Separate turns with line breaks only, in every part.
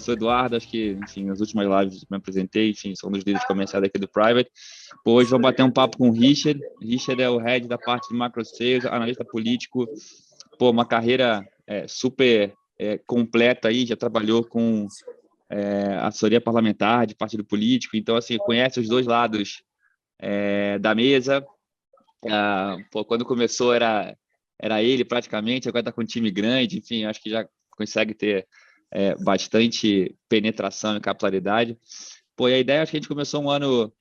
sou Eduardo, acho que, enfim, nas últimas lives me apresentei, enfim, sou um dos líderes comerciais aqui do Private. Pô, hoje vamos bater um papo com o Richard. Richard é o head da parte de macro sales, analista político. Pô, uma carreira super completa aí, já trabalhou com assessoria parlamentar de partido político, então, assim, conhece os dois lados da mesa. Pô, quando começou era ele praticamente, agora está com um time grande, enfim, acho que já consegue ter bastante penetração e capilaridade. Pô, e a ideia, acho que a gente começou um ano,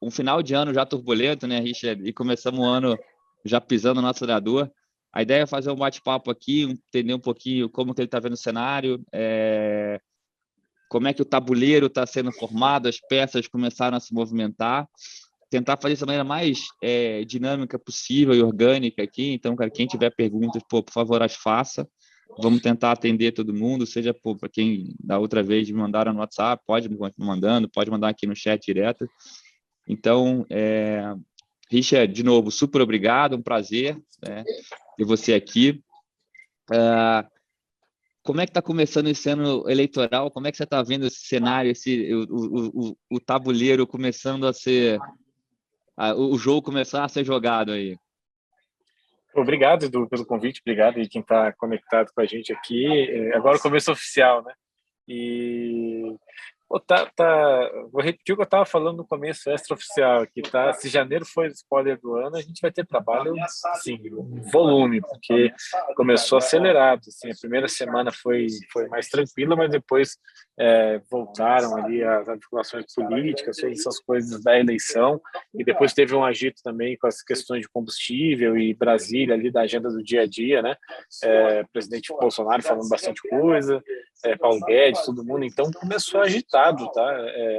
um final de ano já turbulento, né, Richard? E começamos um ano já pisando no acelerador. A ideia é fazer um bate-papo aqui, entender um pouquinho como que ele está vendo o cenário, como é que o tabuleiro está sendo formado, as peças começaram a se movimentar, tentar fazer isso da maneira mais dinâmica possível e orgânica aqui. Então, cara, quem tiver perguntas, pô, por favor, as faça. Vamos tentar atender todo mundo, seja para quem da outra vez me mandaram no WhatsApp, pode me mandando, pode mandar aqui no chat direto. Então, Richard, de novo, super obrigado, um prazer ter você aqui. Como é que está começando esse ano eleitoral? Como é que você está vendo esse cenário, o tabuleiro começando a ser... o jogo começar a ser jogado aí?
Obrigado, Edu, pelo convite. Obrigado aí quem está conectado com a gente aqui. Agora o começo oficial, né? E vou repetir o que eu estava falando no começo, extraoficial aqui, tá? Se janeiro foi o spoiler do ano, a gente vai ter trabalho, assim, volume, porque começou acelerado, assim, a primeira semana foi mais tranquila, mas depois voltaram ali as articulações políticas, todas essas coisas da eleição, e depois teve um agito também com as questões de combustível e Brasília ali da agenda do dia a dia, né? Presidente Bolsonaro falando bastante coisa, Paulo Guedes, todo mundo, então começou agitado, tá?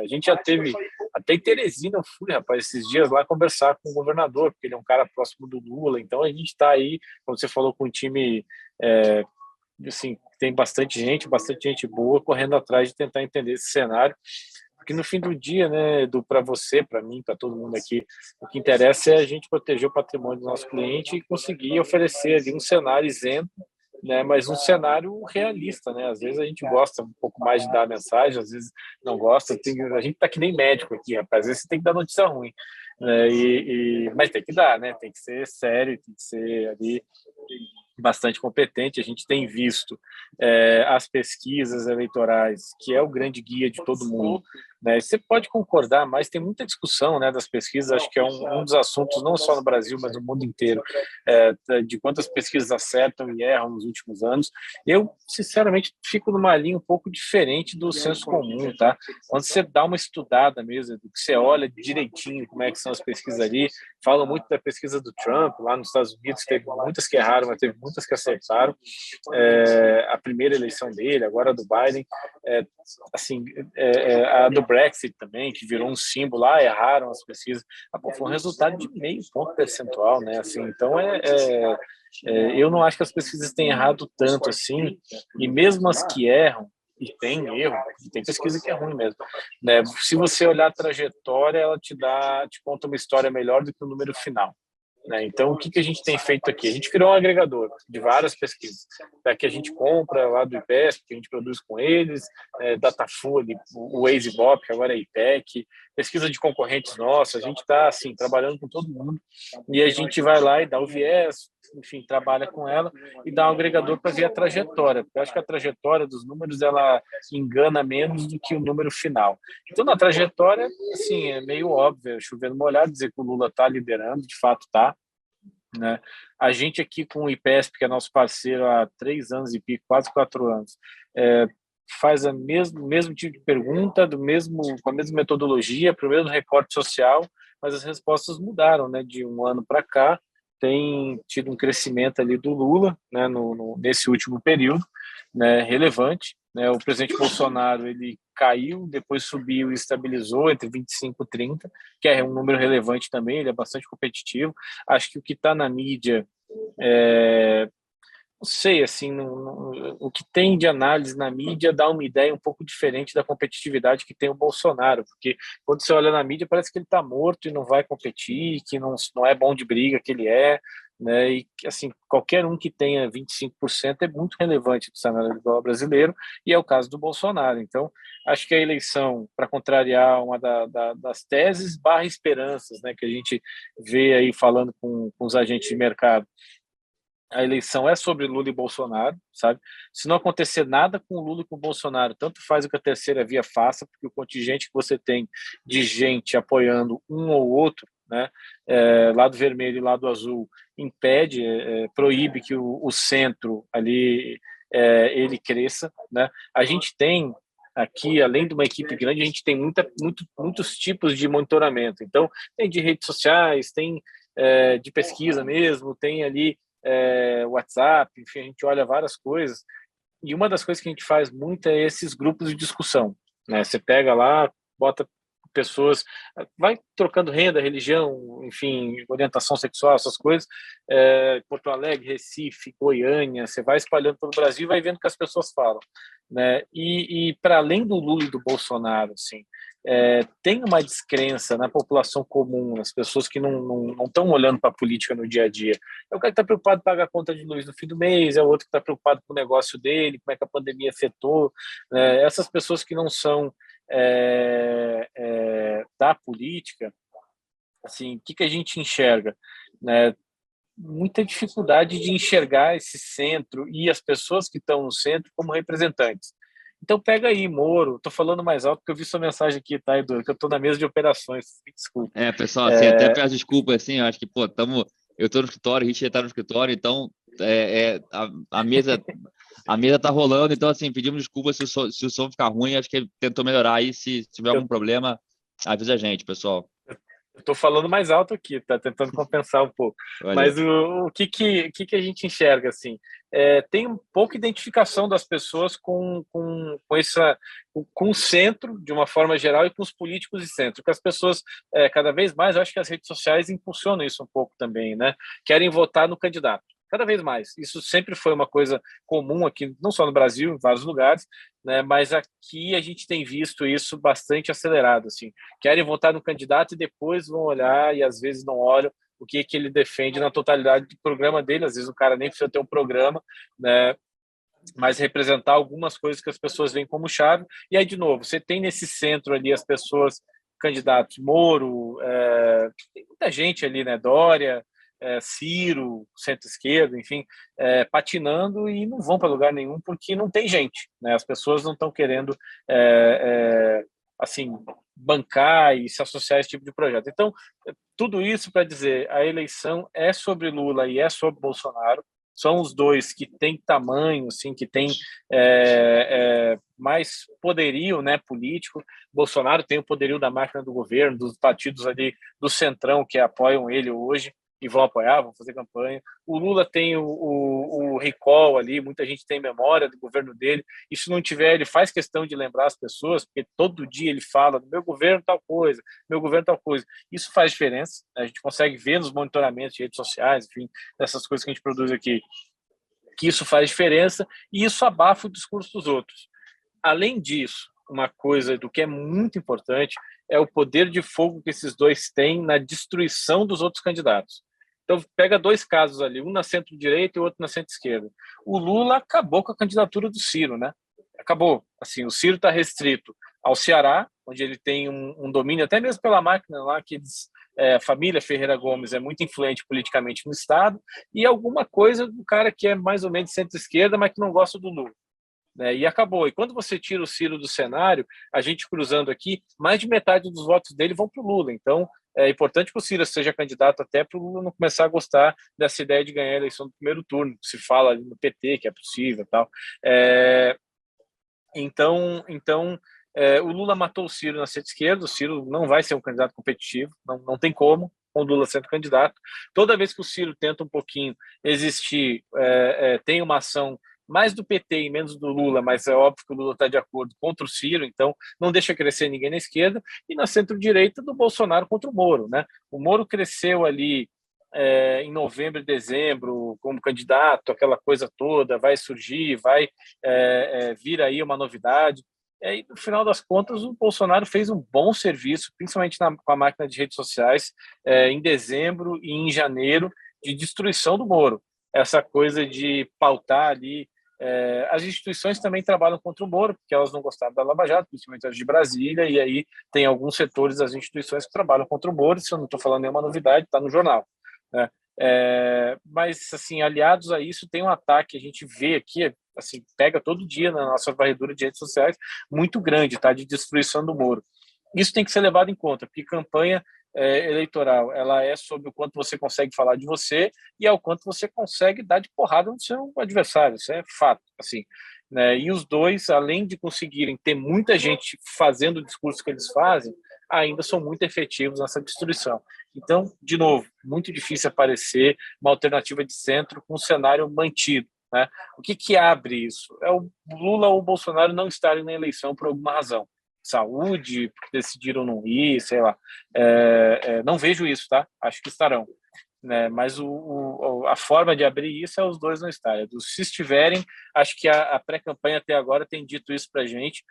A gente já teve, até em Teresina eu fui, rapaz, esses dias lá conversar com o governador, porque ele é um cara próximo do Lula, então a gente está aí, como você falou, com um time, assim, tem bastante gente boa correndo atrás de tentar entender esse cenário, porque no fim do dia, né, para você, para mim, para todo mundo aqui, o que interessa é a gente proteger o patrimônio do nosso cliente e conseguir oferecer ali um cenário isento, né, mas um cenário realista, né? Às vezes a gente gosta um pouco mais de dar mensagem, às vezes não gosta. A gente tá que nem médico aqui, rapaz. Às vezes você tem que dar notícia ruim, né? Mas tem que dar, né? Tem que ser sério, tem que ser ali bastante competente. A gente tem visto as pesquisas eleitorais, que é o grande guia de todo mundo, né? Você pode concordar, mas tem muita discussão, né, das pesquisas. Acho que é um dos assuntos, não só no Brasil, mas no mundo inteiro, de quantas pesquisas acertam e erram nos últimos anos. Eu, sinceramente, fico numa linha um pouco diferente do senso comum, tá? Quando você dá uma estudada mesmo, que você olha direitinho como é que são as pesquisas ali, falam muito da pesquisa do Trump, lá nos Estados Unidos, teve muitas que erraram, mas teve muitas que acertaram. A primeira eleição dele, agora a do Biden, a do Brexit também, que virou um símbolo, lá erraram as pesquisas. Foi um resultado de 0,5 ponto percentual, né? Assim, então, eu não acho que as pesquisas tenham errado tanto assim, e mesmo as que erram, e tem erro, tem pesquisa que é ruim mesmo, né? Se você olhar a trajetória, ela te conta uma história melhor do que o número final, né? Então, o que a gente tem feito aqui? A gente criou um agregador de várias pesquisas, que a gente compra lá do IPESP, que a gente produz com eles, Datafolha, o Waze Bop, que agora é IPEC, pesquisa de concorrentes nossos. A gente está assim, trabalhando com todo mundo, e a gente vai lá e dá o viés, enfim, trabalha com ela e dá um agregador para ver a trajetória. Eu acho que a trajetória dos números, ela engana menos do que o número final. Então, na trajetória, assim, é meio óbvio, chovendo molhado, dizer que o Lula está liderando, de fato está, né? A gente aqui com o IPESP, que é nosso parceiro há 3 anos e pico, quase 4 anos, faz o mesmo tipo de pergunta, com a mesma metodologia, para o mesmo recorte social, mas as respostas mudaram, né? De um ano para cá, tem tido um crescimento ali do Lula, né, nesse último período, né, relevante, né? O presidente Bolsonaro, ele caiu, depois subiu e estabilizou entre 25 e 30, que é um número relevante também, ele é bastante competitivo. Acho que o que está na mídia, não sei, assim, o que tem de análise na mídia dá uma ideia um pouco diferente da competitividade que tem o Bolsonaro, porque quando você olha na mídia parece que ele está morto e não vai competir, que não é bom de briga que ele é, né? E assim, qualquer um que tenha 25% é muito relevante no cenário eleitoral brasileiro, e é o caso do Bolsonaro. Então, acho que a eleição, para contrariar uma das teses barra esperanças, né, que a gente vê aí falando com os agentes de mercado, a eleição é sobre Lula e Bolsonaro, sabe? Se não acontecer nada com o Lula e com o Bolsonaro, tanto faz o que a terceira via faça, porque o contingente que você tem de gente apoiando um ou outro, né, lado vermelho e lado azul, impede, proíbe que o centro ali ele cresça, né? A gente tem aqui, além de uma equipe grande, a gente tem muitos tipos de monitoramento. Então, tem de redes sociais, tem de pesquisa mesmo, tem ali WhatsApp, enfim, a gente olha várias coisas. E uma das coisas que a gente faz muito é esses grupos de discussão, né? Você pega lá, bota pessoas, vai trocando renda, religião, enfim, orientação sexual, essas coisas, Porto Alegre, Recife, Goiânia, você vai espalhando pelo Brasil e vai vendo o que as pessoas falam, né? E para além do Lula e do Bolsonaro, assim, tem uma descrença na população comum, nas pessoas que não estão olhando para a política no dia a dia. É o cara que está preocupado em pagar a conta de luz no fim do mês, é o outro que está preocupado com o negócio dele, como é que a pandemia afetou, né? Essas pessoas que não são da política, assim, o que a gente enxerga, né? Muita dificuldade de enxergar esse centro e as pessoas que estão no centro como representantes. Então pega aí, Moro, estou falando mais alto porque eu vi sua mensagem aqui, tá, Edu? Que eu estou na mesa de operações, desculpa.
Pessoal, assim, até peço desculpa, assim, eu acho que, pô, eu estou no escritório, o Richard está no escritório, então a mesa tá rolando, então, assim, pedimos desculpa se o som ficar ruim, acho que ele tentou melhorar aí, se tiver algum problema, avisa a gente, pessoal.
Estou falando mais alto aqui, tá tentando compensar um pouco.
Valeu.
Mas o que a gente enxerga assim? Tem um pouco identificação das pessoas com o centro, de uma forma geral, e com os políticos de centro. Que as pessoas, cada vez mais, eu acho que as redes sociais impulsionam isso um pouco também, né? Querem votar no candidato. Cada vez mais. Isso sempre foi uma coisa comum aqui, não só no Brasil, em vários lugares, né? Mas aqui a gente tem visto isso bastante acelerado, assim. Querem votar no candidato e depois vão olhar e às vezes não olham o que ele defende na totalidade do programa dele. Às vezes o cara nem precisa ter um programa, né? Mas representar algumas coisas que as pessoas veem como chave. E aí, de novo, você tem nesse centro ali as pessoas, candidatos, Moro, tem muita gente ali, né? Dória, Ciro, centro-esquerda, enfim, patinando e não vão para lugar nenhum porque não tem gente, né? As pessoas não estão querendo assim, bancar e se associar a esse tipo de projeto. Então, tudo isso para dizer, a eleição é sobre Lula e é sobre Bolsonaro, são os dois que têm tamanho, assim, que têm mais poderio, né, político. Bolsonaro tem o poderio da máquina do governo, dos partidos ali do centrão que apoiam ele hoje e vão apoiar, vão fazer campanha. O Lula tem o recall ali, muita gente tem memória do governo dele, e se não tiver, ele faz questão de lembrar as pessoas, porque todo dia ele fala, meu governo tal coisa, meu governo tal coisa. Isso faz diferença, né? A gente consegue ver nos monitoramentos de redes sociais, enfim, dessas coisas que a gente produz aqui, que isso faz diferença, e isso abafa o discurso dos outros. Além disso, uma coisa do que é muito importante é o poder de fogo que esses dois têm na destruição dos outros candidatos. Então, pega dois casos ali, um na centro-direita e o outro na centro-esquerda. O Lula acabou com a candidatura do Ciro, né? Acabou. Assim, o Ciro está restrito ao Ceará, onde ele tem um domínio, até mesmo pela máquina lá, que a família Ferreira Gomes é muito influente politicamente no Estado, e alguma coisa do cara que é mais ou menos centro-esquerda, mas que não gosta do Lula. Né, e acabou. E quando você tira o Ciro do cenário, a gente cruzando aqui, mais de metade dos votos dele vão para o Lula. Então, é importante que o Ciro seja candidato até para o Lula não começar a gostar dessa ideia de ganhar a eleição do primeiro turno. Se fala ali no PT que é possível e tal. Então o Lula matou o Ciro na centro-esquerda. O Ciro não vai ser um candidato competitivo, não tem como, com o Lula sendo candidato. Toda vez que o Ciro tenta um pouquinho existir, tem uma ação mais do PT e menos do Lula, mas é óbvio que o Lula está de acordo contra o Ciro, então não deixa crescer ninguém na esquerda, e na centro-direita do Bolsonaro contra o Moro, né? O Moro cresceu ali em novembro e dezembro como candidato, aquela coisa toda, vai surgir, vai vir aí uma novidade. E no final das contas, o Bolsonaro fez um bom serviço, principalmente com a máquina de redes sociais, em dezembro e em janeiro, de destruição do Moro, essa coisa de pautar ali. As instituições também trabalham contra o Moro, porque elas não gostaram da Lava Jato, principalmente as de Brasília, e aí tem alguns setores das instituições que trabalham contra o Moro, isso eu não estou falando nenhuma novidade, está no jornal, né? Mas, assim, aliados a isso, tem um ataque, a gente vê aqui, assim, pega todo dia na nossa varredura de redes sociais, muito grande, tá, de destruição do Moro. Isso tem que ser levado em conta, porque campanha eleitoral, ela é sobre o quanto você consegue falar de você e ao quanto você consegue dar de porrada no seu adversário, isso é fato, assim, né? E os dois, além de conseguirem ter muita gente fazendo o discurso que eles fazem, ainda são muito efetivos nessa destruição. Então, de novo, muito difícil aparecer uma alternativa de centro com um cenário mantido, né? O que abre isso? É o Lula ou o Bolsonaro não estarem na eleição por alguma razão. Saúde, porque decidiram não ir, sei lá. Não vejo isso, tá? Acho que estarão. Né? Mas a forma de abrir isso é os dois não estarem. Se estiverem, acho que a pré-campanha até agora tem dito isso para a gente.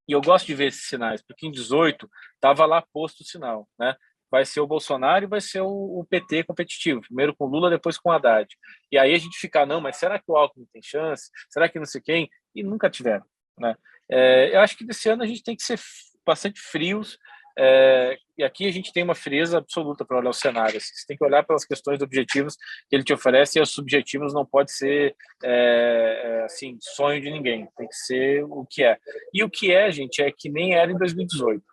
E eu gosto de ver esses sinais, porque em 18 estava lá posto o sinal, né? Vai ser o Bolsonaro e vai ser o PT competitivo, primeiro com Lula, depois com Haddad. E aí a gente fica, não, mas será que o Alckmin tem chance? Será que não sei quem? E nunca tiveram, né? Eu acho que desse ano a gente tem que ser bastante frios, e aqui a gente tem uma frieza absoluta para olhar o cenário. Assim, você tem que olhar pelas questões objetivos que ele te oferece, e os subjetivos não pode ser assim, sonho de ninguém, tem que ser o que é. E o que é, gente, é que nem era em 2018.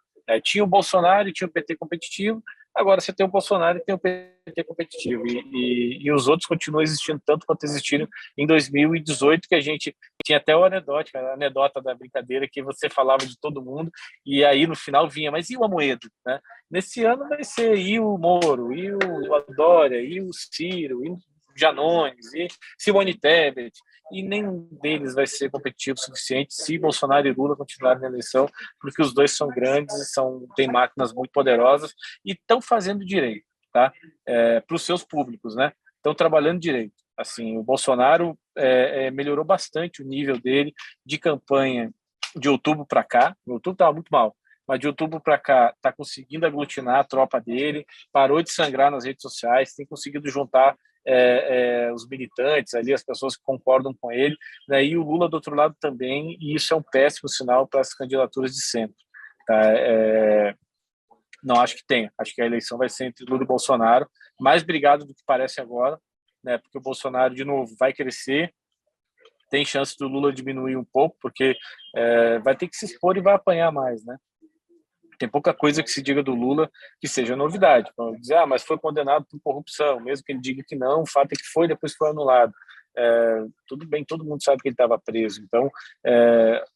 Tinha o Bolsonaro e tinha o PT competitivo, agora você tem o Bolsonaro e tem o PT competitivo, e os outros continuam existindo tanto quanto existiram em 2018, que a gente tinha até a anedota da brincadeira, que você falava de todo mundo, e aí no final vinha, mas e o Amoedo? Né? Nesse ano vai ser e o Moro, e o Dória, e o Ciro, e o Janones, e Simone Tebet, e nenhum deles vai ser competitivo o suficiente se Bolsonaro e Lula continuarem na eleição, porque os dois são grandes, têm máquinas muito poderosas e estão fazendo direito, tá? Para os seus públicos, né? Estão trabalhando direito. Assim, o Bolsonaro melhorou bastante o nível dele de campanha de outubro para cá. O outubro estava muito mal, mas de outubro para cá está conseguindo aglutinar a tropa dele, parou de sangrar nas redes sociais, tem conseguido juntar os militantes ali, as pessoas que concordam com ele, né? E o Lula do outro lado também, e isso é um péssimo sinal para as candidaturas de centro, tá? Não acho que tenha, acho que a eleição vai ser entre Lula e Bolsonaro, mais brigado do que parece agora, né? Porque o Bolsonaro, de novo, vai crescer, tem chance do Lula diminuir um pouco, porque vai ter que se expor e vai apanhar mais, né? Tem pouca coisa que se diga do Lula que seja novidade. Vamos dizer, mas foi condenado por corrupção, mesmo que ele diga que não, o fato é que foi, depois foi anulado. Tudo bem, todo mundo sabe que ele estava preso. Então,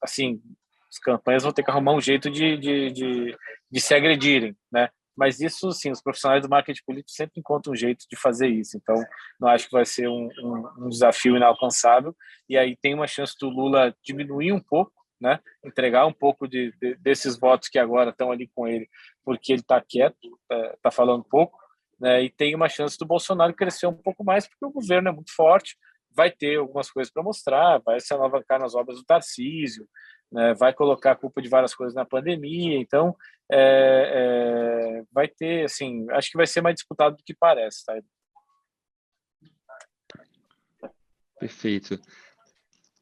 assim, as campanhas vão ter que arrumar um jeito de se agredirem, né? Mas isso, sim, os profissionais do marketing político sempre encontram um jeito de fazer isso. Então, não acho que vai ser um desafio inalcançável. E aí tem uma chance do Lula diminuir um pouco, né? Entregar um pouco desses votos que agora estão ali com ele, porque ele está quieto, está falando pouco, né? E tem uma chance do Bolsonaro crescer um pouco mais, porque o governo é muito forte, vai ter algumas coisas para mostrar, vai se alavancar nas obras do Tarcísio, né? Vai colocar a culpa de várias coisas na pandemia, então vai ter, assim, acho que vai ser mais disputado do que parece, tá?
Perfeito.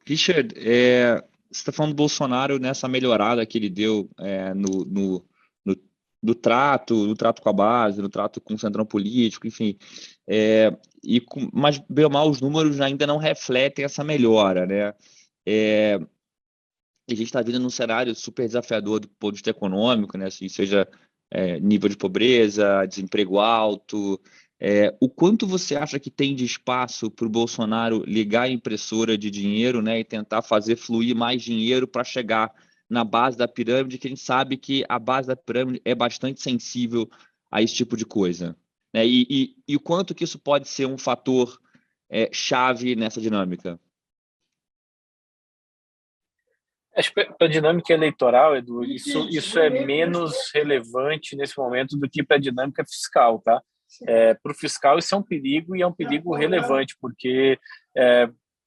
Richard, você está falando do Bolsonaro nessa melhorada que ele deu no trato com a base, no trato com o centrão político, enfim. Mas, bem ou mal, os números ainda não refletem essa melhora, né? A gente está vivendo num cenário super desafiador do ponto de vista econômico, né? Assim, seja nível de pobreza, desemprego alto. O quanto você acha que tem de espaço para o Bolsonaro ligar a impressora de dinheiro, né, e tentar fazer fluir mais dinheiro para chegar na base da pirâmide, que a gente sabe que a base da pirâmide é bastante sensível a esse tipo de coisa, né? E o quanto que isso pode ser um fator chave nessa dinâmica?
Acho que para a dinâmica eleitoral, Edu, isso é menos relevante nesse momento do que para a dinâmica fiscal, tá? Para o fiscal isso é um perigo, e é um perigo relevante, porque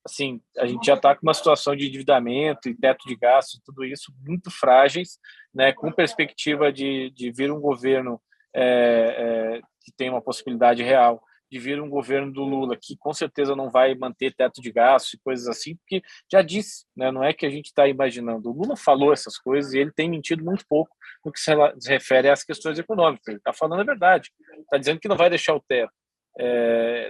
assim, a gente já está com uma situação de endividamento e teto de gastos, tudo isso muito frágeis, né? Com perspectiva de vir um governo que tem uma possibilidade real de vir um governo do Lula, que com certeza não vai manter teto de gastos e coisas assim, porque já disse, né, não é que a gente está imaginando. O Lula falou essas coisas e ele tem mentido muito pouco no que se refere às questões econômicas. Ele está falando a verdade, está dizendo que não vai deixar o teto.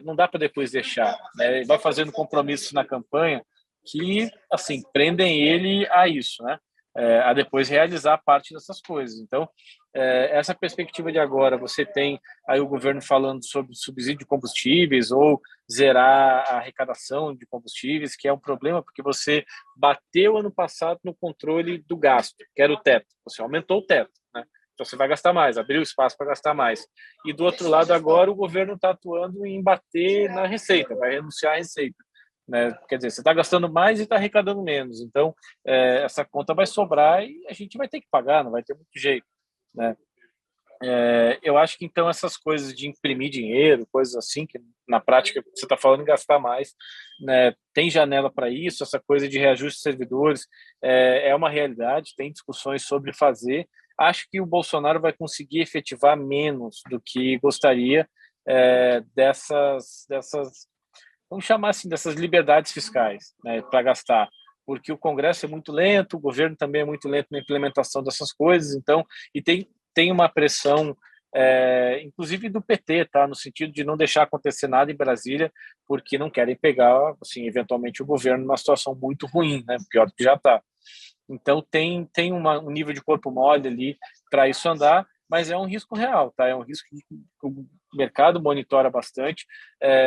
Não dá para depois deixar. Né? Ele vai fazendo compromissos na campanha que, assim, prendem ele a isso, né? A depois realizar parte dessas coisas. Então, essa perspectiva de agora, você tem aí o governo falando sobre subsídio de combustíveis ou zerar a arrecadação de combustíveis, que é um problema porque você bateu ano passado no controle do gasto, que era o teto. Você aumentou o teto, né? Então você vai gastar mais, abriu espaço para gastar mais. E do outro lado, agora o governo está atuando em bater na receita, vai renunciar à receita. Né? Quer dizer, você está gastando mais e está arrecadando menos. Então, essa conta vai sobrar e a gente vai ter que pagar, não vai ter muito jeito. Né? Eu acho que, então, essas coisas de imprimir dinheiro, coisas assim, que na prática você está falando em gastar mais, né? Tem janela para isso, essa coisa de reajuste de servidores é uma realidade, tem discussões sobre fazer. Acho que o Bolsonaro vai conseguir efetivar menos do que gostaria dessas vamos chamar assim, dessas liberdades fiscais, né, para gastar, porque o Congresso é muito lento, o governo também é muito lento na implementação dessas coisas, então, e tem uma pressão, inclusive do PT, tá, no sentido de não deixar acontecer nada em Brasília, porque não querem pegar, assim, eventualmente o governo numa situação muito ruim, né, pior do que já está. Então, tem um nível de corpo mole ali para isso andar, mas é um risco real, tá? É um risco que o mercado monitora bastante,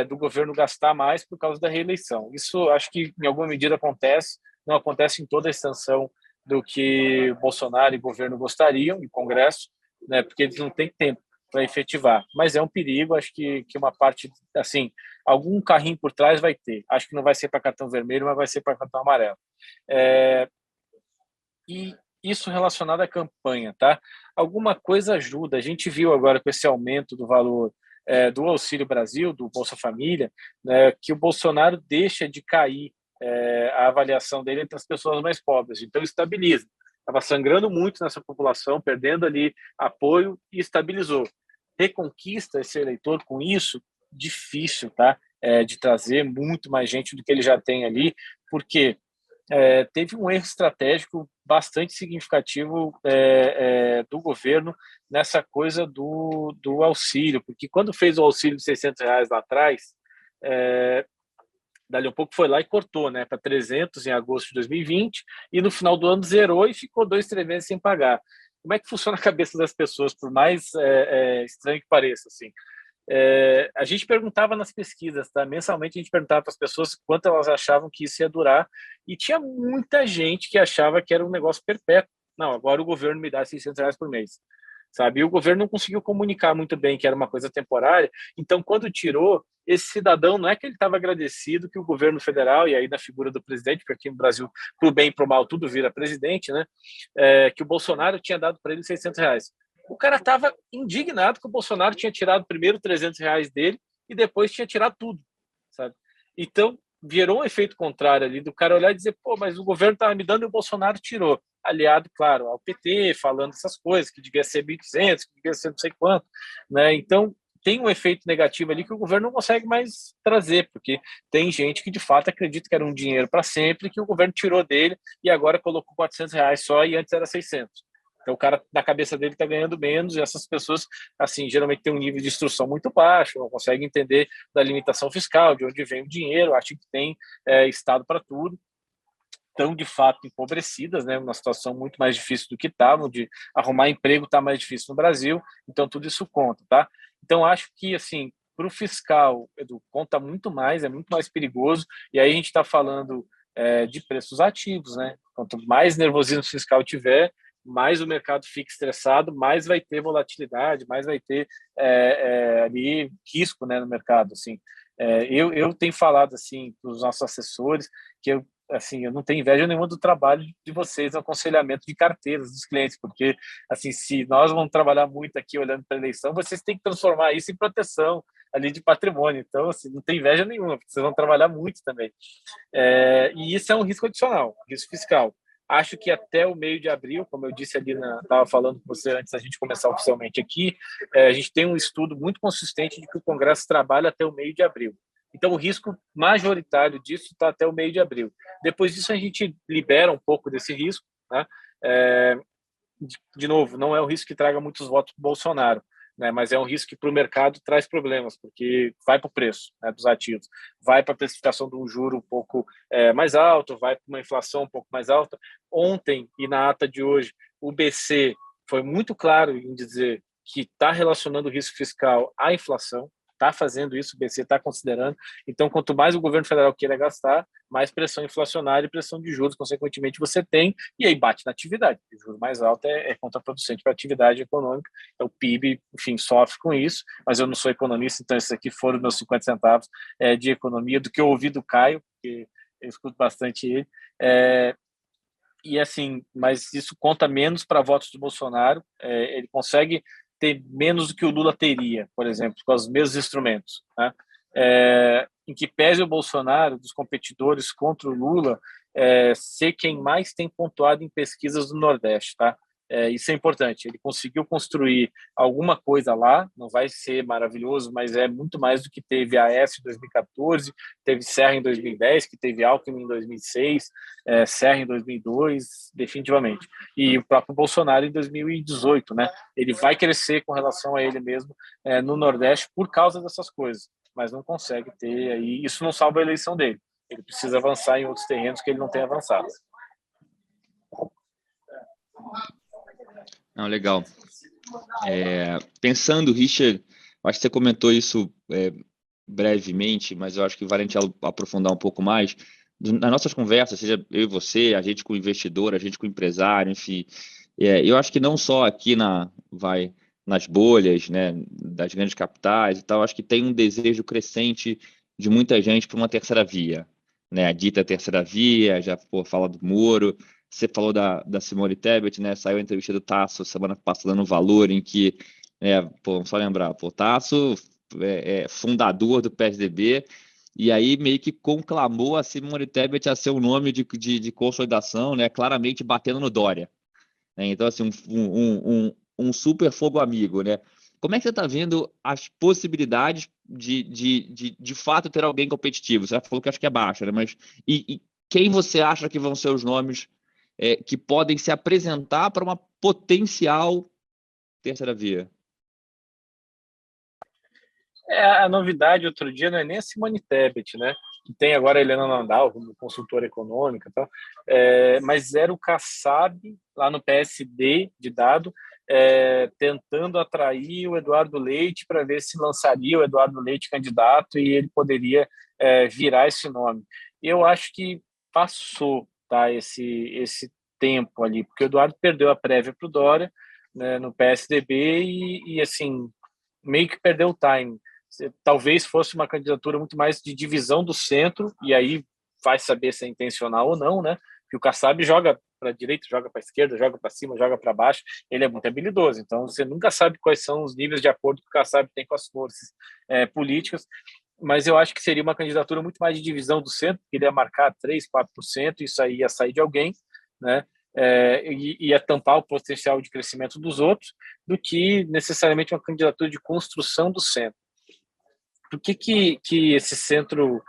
do governo gastar mais por causa da reeleição. Isso, acho que, em alguma medida, acontece, não acontece em toda a extensão do que Bolsonaro e governo gostariam, e Congresso, né? Porque eles não têm tempo para efetivar. Mas é um perigo, acho que uma parte, assim, algum carrinho por trás vai ter. Acho que não vai ser para cartão vermelho, mas vai ser para cartão amarelo. E isso relacionado à campanha, tá? Alguma coisa ajuda. A gente viu agora com esse aumento do valor do Auxílio Brasil, do Bolsa Família, né, que o Bolsonaro deixa de cair a avaliação dele entre as pessoas mais pobres. Então, estabiliza. Estava sangrando muito nessa população, perdendo ali apoio e estabilizou. Reconquista esse eleitor com isso? Difícil, tá? De trazer muito mais gente do que ele já tem ali, porque teve um erro estratégico bastante significativo do governo nessa coisa do auxílio, porque quando fez o auxílio de R$ 600 lá atrás, dali um pouco foi lá e cortou, né, para 300 em agosto de 2020 e no final do ano zerou e ficou 2, 3 meses sem pagar. Como é que funciona a cabeça das pessoas, por mais estranho que pareça, assim? A gente perguntava nas pesquisas, tá? Mensalmente a gente perguntava para as pessoas quanto elas achavam que isso ia durar e tinha muita gente que achava que era um negócio perpétuo. Não, agora o governo me dá R$ 600 por mês, sabe? E o governo não conseguiu comunicar muito bem que era uma coisa temporária. Então, quando tirou, esse cidadão não é que ele estava agradecido que o governo federal, e aí na figura do presidente, porque aqui no Brasil, pro bem e pro mal, tudo vira presidente, né? Que o Bolsonaro tinha dado para ele R$ 600. O cara estava indignado que o Bolsonaro tinha tirado primeiro R$ 300 dele e depois tinha tirado tudo, sabe? Então, virou um efeito contrário ali, do cara olhar e dizer, pô, mas o governo estava me dando e o Bolsonaro tirou. Aliado, claro, ao PT, falando essas coisas, que devia ser 1.200, que devia ser não sei quanto, né? Então, tem um efeito negativo ali que o governo não consegue mais trazer, porque tem gente que de fato acredita que era um dinheiro para sempre, que o governo tirou dele e agora colocou R$ 400 só e antes era 600. Então, o cara, na cabeça dele, está ganhando menos, e essas pessoas, assim, geralmente têm um nível de instrução muito baixo, não conseguem entender da limitação fiscal, de onde vem o dinheiro, acham que tem Estado para tudo, estão, de fato, empobrecidas, né, uma situação muito mais difícil do que estavam, de arrumar emprego está mais difícil no Brasil, então tudo isso conta, tá? Então, acho que, assim, para o fiscal, Edu, conta muito mais, é muito mais perigoso, e aí a gente está falando de preços ativos, né? Quanto mais nervosismo fiscal tiver, mais o mercado fica estressado, mais vai ter volatilidade, mais vai ter ali risco, né, no mercado. Assim, eu tenho falado assim para os nossos assessores que eu não tenho inveja nenhuma do trabalho de vocês no aconselhamento de carteiras dos clientes, porque assim, se nós vamos trabalhar muito aqui olhando para a eleição, vocês têm que transformar isso em proteção ali de patrimônio. Então, assim, não tem inveja nenhuma, porque vocês vão trabalhar muito também. E isso é um risco adicional, risco fiscal. Acho que até o meio de abril, como eu disse ali, estava falando com você antes da gente começar oficialmente aqui, a gente tem um estudo muito consistente de que o Congresso trabalha até o meio de abril. Então, o risco majoritário disso está até o meio de abril. Depois disso, a gente libera um pouco desse risco, né? De novo, não é um risco que traga muitos votos para o Bolsonaro, né? Mas é um risco que para o mercado traz problemas, porque vai para o preço, né, dos ativos, vai para a precificação de um juro um pouco mais alto, vai para uma inflação um pouco mais alta. Ontem e na ata de hoje, o BC foi muito claro em dizer que está relacionando o risco fiscal à inflação, está fazendo isso, o BC está considerando. Então, quanto mais o governo federal queira gastar, mais pressão inflacionária e pressão de juros, consequentemente, você tem, e aí bate na atividade. O juro mais alto é contraproducente para a atividade econômica, então o PIB, enfim, sofre com isso, mas eu não sou economista, então esses aqui foram meus 50 centavos de economia, do que eu ouvi do Caio, porque eu escuto bastante ele, e assim, mas isso conta menos para votos do Bolsonaro, ele consegue ter menos do que o Lula teria, por exemplo, com os mesmos instrumentos, né? Em que pese o Bolsonaro, dos competidores contra o Lula, ser quem mais tem pontuado em pesquisas do Nordeste, tá? Isso é importante. Ele conseguiu construir alguma coisa lá, não vai ser maravilhoso, mas é muito mais do que teve a Aécio em 2014, teve Serra em 2010, que teve Alckmin em 2006, Serra em 2002, definitivamente. E o próprio Bolsonaro em 2018, né? Ele vai crescer com relação a ele mesmo no Nordeste por causa dessas coisas, mas não consegue ter aí. Isso não salva a eleição dele. Ele precisa avançar em outros terrenos que ele não tem avançado.
Não, legal. Pensando, Richard, acho que você comentou isso brevemente, mas eu acho que vale a gente aprofundar um pouco mais. Nas nossas conversas, seja eu e você, a gente com o investidor, a gente com o empresário, enfim, eu acho que não só aqui nas bolhas, né, das grandes capitais e tal, acho que tem um desejo crescente de muita gente para uma terceira via, né, a dita terceira via, já fala do Moro. Você falou da Simone Tebet, né? Saiu a entrevista do Tasso semana passada no Valor, em que, vamos só lembrar, o Tasso é fundador do PSDB, e aí meio que conclamou a Simone Tebet a ser um nome de consolidação, né? Claramente batendo no Dória, né? Então, assim, um super fogo amigo, né? Como é que você está vendo as possibilidades de fato ter alguém competitivo? Você já falou que acho que é baixo, né? Mas e quem você acha que vão ser os nomes que podem se apresentar para uma potencial terceira via?
A novidade outro dia não é nem a Simone Tebet, né? Que tem agora a Helena Landau como consultora econômica e tal, mas era o Kassab lá no PSD de dado, tentando atrair o Eduardo Leite para ver se lançaria o Eduardo Leite candidato e ele poderia virar esse nome. Eu acho que passou, tá, esse tempo ali, porque o Eduardo perdeu a prévia para o Dória, né, no PSDB e assim meio que perdeu o time. Talvez fosse uma candidatura muito mais de divisão do centro, e aí vai saber se é intencional ou não, né? Que o Kassab joga para a direita, joga para a esquerda, joga para cima, joga para baixo, ele é muito habilidoso, então você nunca sabe quais são os níveis de acordo que o Kassab tem com as forças políticas, mas eu acho que seria uma candidatura muito mais de divisão do centro, que ele ia marcar 3, 4%, isso aí ia sair de alguém, né? Ia tampar o potencial de crescimento dos outros, do que necessariamente uma candidatura de construção do centro. Por que esse centro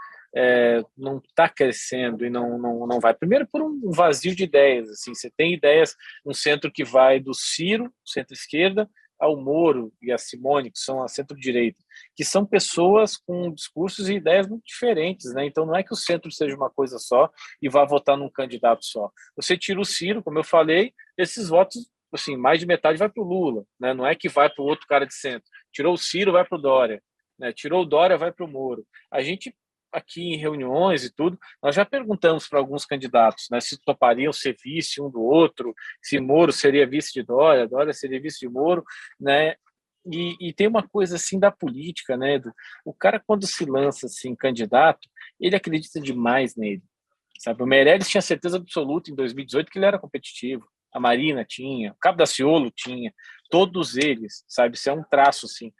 não está crescendo e não vai? Primeiro, por um vazio de ideias. Assim, você tem ideias, um centro que vai do Ciro, centro-esquerda, ao Moro e a Simone, que são a centro-direita, que são pessoas com discursos e ideias muito diferentes, né? Então, não é que o centro seja uma coisa só e vá votar num candidato só. Você tira o Ciro, como eu falei, esses votos, assim, mais de metade vai para o Lula, né? Não é que vai para o outro cara de centro. Tirou o Ciro, vai para o Dória. Né? Tirou o Dória, vai para o Moro. A gente, aqui em reuniões e tudo, nós já perguntamos para alguns candidatos, né, se topariam ser vice um do outro, se Moro seria vice de Dória, Dória seria vice de Moro, né? E tem uma coisa assim da política, né? O cara, quando se lança assim, candidato, ele acredita demais nele. Sabe? O Meirelles tinha certeza absoluta em 2018 que ele era competitivo. A Marina tinha, o Cabo Daciolo tinha, todos eles, sabe? Isso é um traço, assim.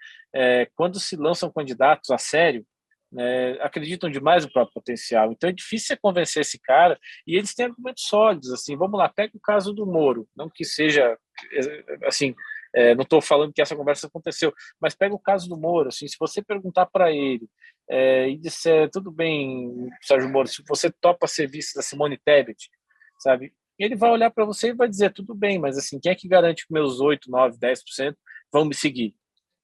Quando se lançam candidatos a sério, né, acreditam demais no próprio potencial. Então é difícil você convencer esse cara, e eles têm argumentos sólidos, assim, vamos lá, pega o caso do Moro, não que seja, assim, não estou falando que essa conversa aconteceu, mas pega o caso do Moro, assim, se você perguntar para ele e disser, tudo bem, Sérgio Moro, se você topa ser vice da Simone Tebet, sabe, ele vai olhar para você e vai dizer, tudo bem, mas assim, quem é que garante que meus 8, 9, 10% vão me seguir?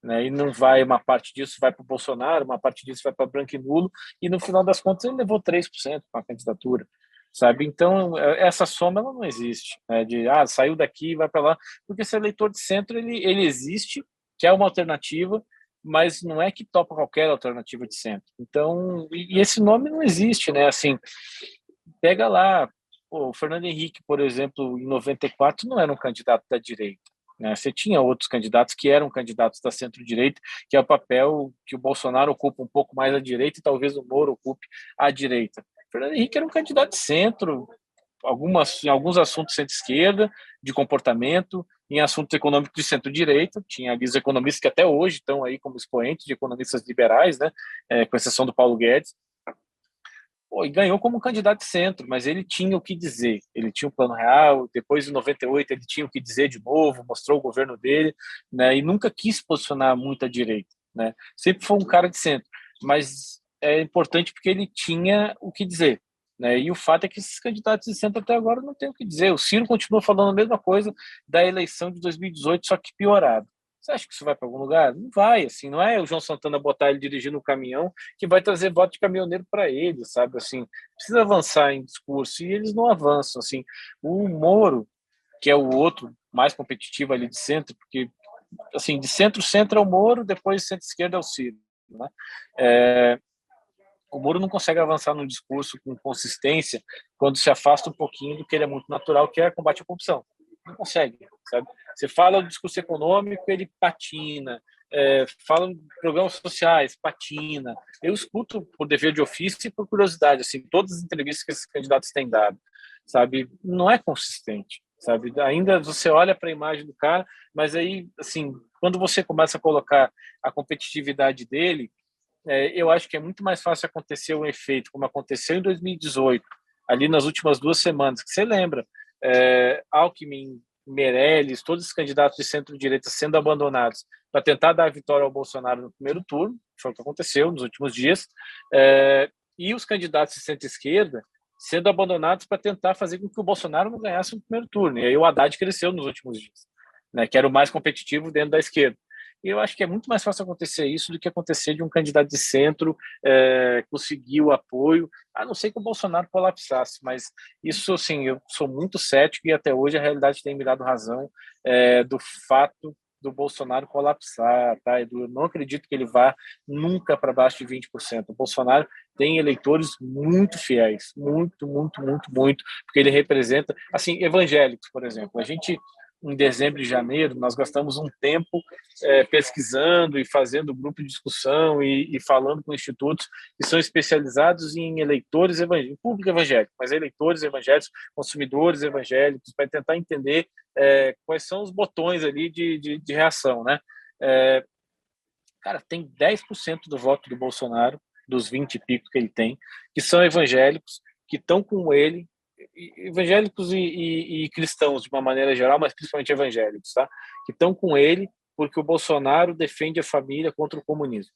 Né? E não vai, uma parte disso vai para o Bolsonaro, uma parte disso vai para branco e nulo, e no final das contas ele levou 3% com a candidatura, sabe? Então, essa soma ela não existe, né? De, saiu daqui e vai para lá, porque esse eleitor de centro, ele existe, que é uma alternativa, mas não é que topa qualquer alternativa de centro. Então, e esse nome não existe, né? Assim, pega lá, o Fernando Henrique, por exemplo, em 94, não era um candidato da direita. Né? Você tinha outros candidatos que eram candidatos da centro-direita, que é o papel que o Bolsonaro ocupa um pouco mais à direita e talvez o Moro ocupe à direita. O Fernando Henrique era um candidato de centro, em alguns assuntos centro-esquerda, de comportamento, em assuntos econômicos de centro-direita. Tinha ali os economistas que até hoje estão aí como expoentes de economistas liberais, né? Com exceção do Paulo Guedes. E ganhou como candidato de centro, mas ele tinha o que dizer. Ele tinha o Plano Real, depois em 98 ele tinha o que dizer de novo, mostrou o governo dele, né, e nunca quis posicionar muito à direita. Né? Sempre foi um cara de centro, mas é importante porque ele tinha o que dizer. Né? E o fato é que esses candidatos de centro até agora não têm o que dizer. O Ciro continua falando a mesma coisa da eleição de 2018, só que piorado. Você acha que isso vai para algum lugar? Não vai, assim, não é o João Santana botar ele dirigindo um caminhão que vai trazer voto de caminhoneiro para ele, sabe, assim, precisa avançar em discurso, e eles não avançam, assim, o Moro, que é o outro mais competitivo ali de centro, porque, assim, de centro-centro é o Moro, depois centro-esquerda é o Ciro, né? O Moro não consegue avançar num discurso com consistência quando se afasta um pouquinho do que ele é muito natural, que é combate à corrupção. Não consegue, sabe? Você fala do discurso econômico, ele patina. Fala de programas sociais, patina. Eu escuto por dever de ofício e por curiosidade, assim, todas as entrevistas que esses candidatos têm dado, sabe? Não é consistente, sabe? Ainda você olha para a imagem do cara, mas aí, assim, quando você começa a colocar a competitividade dele, eu acho que é muito mais fácil acontecer um efeito, como aconteceu em 2018, ali nas últimas 2 semanas, que você lembra, Alckmin, Meirelles, todos os candidatos de centro-direita sendo abandonados para tentar dar a vitória ao Bolsonaro no primeiro turno, foi o que aconteceu nos últimos dias, e os candidatos de centro-esquerda sendo abandonados para tentar fazer com que o Bolsonaro não ganhasse no primeiro turno. E aí o Haddad cresceu nos últimos dias, né, que era o mais competitivo dentro da esquerda. E eu acho que é muito mais fácil acontecer isso do que acontecer de um candidato de centro conseguir o apoio, a não ser que o Bolsonaro colapsasse. Mas isso, assim, eu sou muito cético e até hoje a realidade tem me dado razão do fato do Bolsonaro colapsar, tá, Edu? Eu não acredito que ele vá nunca para baixo de 20%. O Bolsonaro tem eleitores muito fiéis, muito, muito, muito, muito, porque ele representa, assim, evangélicos, por exemplo. A gente em dezembro e janeiro, nós gastamos um tempo pesquisando e fazendo grupo de discussão e falando com institutos que são especializados em eleitores evangélicos, público evangélico, mas eleitores evangélicos, consumidores evangélicos, para tentar entender quais são os botões ali de reação, né? Cara, tem 10% do voto do Bolsonaro, dos 20 e pico que ele tem, que são evangélicos, que estão com ele, evangélicos e cristãos de uma maneira geral, mas principalmente evangélicos, tá? Que estão com ele porque o Bolsonaro defende a família contra o comunismo.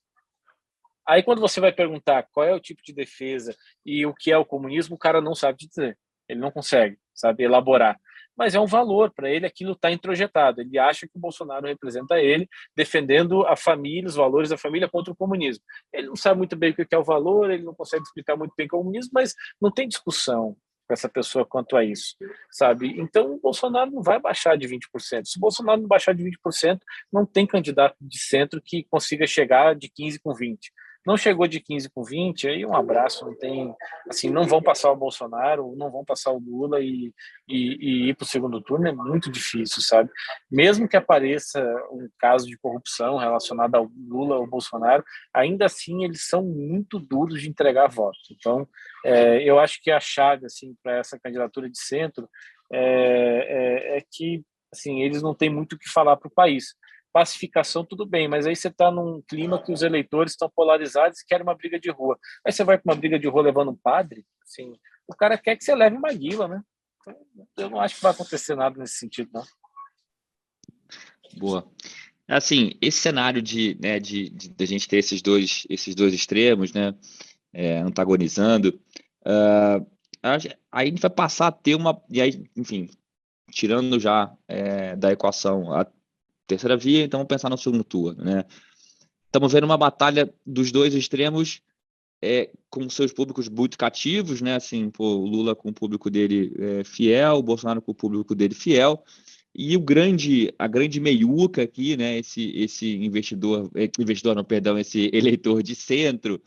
Aí quando você vai perguntar qual é o tipo de defesa e o que é o comunismo, o cara não sabe dizer. Ele não consegue, sabe, elaborar. Mas é um valor para ele, aquilo está introjetado. Ele acha que o Bolsonaro representa ele, defendendo a família, os valores da família contra o comunismo. Ele não sabe muito bem o que é o valor, ele não consegue explicar muito bem o comunismo, mas não tem discussão com essa pessoa quanto a isso, sabe? Então o Bolsonaro não vai baixar de 20%. Se o Bolsonaro não baixar de 20%, não tem candidato de centro que consiga chegar de 15 com 20. Não chegou de 15 com 20, aí um abraço, não tem, assim, não vão passar o Bolsonaro, não vão passar o Lula e ir para o segundo turno é muito difícil, sabe? Mesmo que apareça um caso de corrupção relacionado ao Lula ou Bolsonaro, ainda assim eles são muito duros de entregar voto. Então, eu acho que a chave, assim, para essa candidatura de centro é que, assim, eles não têm muito o que falar para o país. pacificação, tudo bem, mas aí você está num clima que os eleitores estão polarizados e querem uma briga de rua. Aí você vai para uma briga de rua levando um padre, assim, o cara quer que você leve uma guila, né? Então, eu não acho que vai acontecer nada nesse sentido, não.
Boa. Assim, esse cenário de a gente ter esses dois extremos, né, antagonizando, aí a gente vai passar a ter uma, e aí, enfim, tirando já da equação a terceira via, então vamos pensar no segundo turno, né? Estamos vendo uma batalha dos dois extremos com seus públicos muito cativos, né? Assim, pô, o Lula com o público dele fiel, o Bolsonaro com o público dele fiel, e a grande meiuca aqui, né? Esse investidor não, perdão, esse eleitor de centro,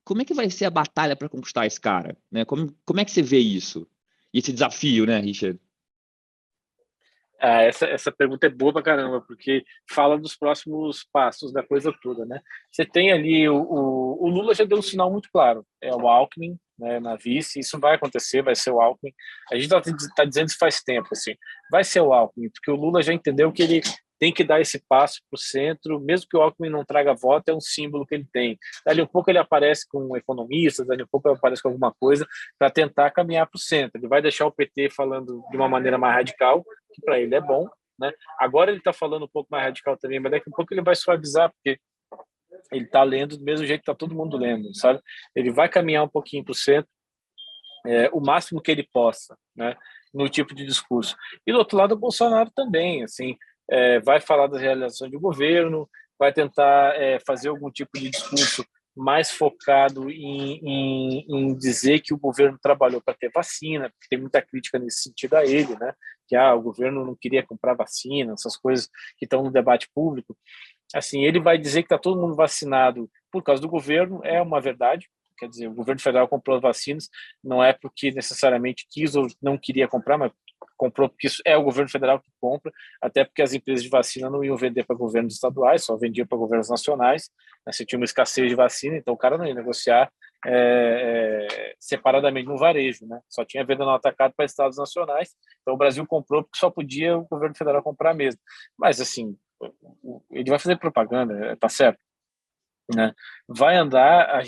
como é que vai ser a batalha para conquistar esse cara, né? Como é que você vê isso? E esse desafio, né, Richard?
Essa pergunta é boa pra caramba, porque fala dos próximos passos da coisa toda, né? Você tem ali, o Lula já deu um sinal muito claro, é o Alckmin, né, na vice, isso vai acontecer, vai ser o Alckmin. A gente tá dizendo isso faz tempo, assim, vai ser o Alckmin, porque o Lula já entendeu que ele tem que dar esse passo para o centro, mesmo que o Alckmin não traga voto, é um símbolo que ele tem. Dali um pouco ele aparece com economistas, dali um pouco ele aparece com alguma coisa para tentar caminhar para o centro. Ele vai deixar o PT falando de uma maneira mais radical, que para ele é bom, né? Agora ele está falando um pouco mais radical também, mas daqui a pouco ele vai suavizar, porque ele está lendo do mesmo jeito que está todo mundo lendo, sabe? Ele vai caminhar um pouquinho para o centro, o máximo que ele possa, né? No tipo de discurso. E do outro lado, o Bolsonaro também, assim, vai falar das realizações do governo, vai tentar fazer algum tipo de discurso mais focado em dizer que o governo trabalhou para ter vacina, porque tem muita crítica nesse sentido a ele, né? Que o governo não queria comprar vacina, essas coisas que estão no debate público. Assim, ele vai dizer que está todo mundo vacinado por causa do governo, é uma verdade. Quer dizer, o governo federal comprou vacinas, não é porque necessariamente quis ou não queria comprar, mas comprou porque isso é o governo federal que compra, até porque as empresas de vacina não iam vender para governos estaduais, só vendiam para governos nacionais, né? Se tinha uma escassez de vacina, então o cara não ia negociar separadamente no varejo, né? Só tinha venda no atacado para estados nacionais, então o Brasil comprou porque só podia o governo federal comprar mesmo. Mas, assim, ele vai fazer propaganda, tá certo, né? Vai andar,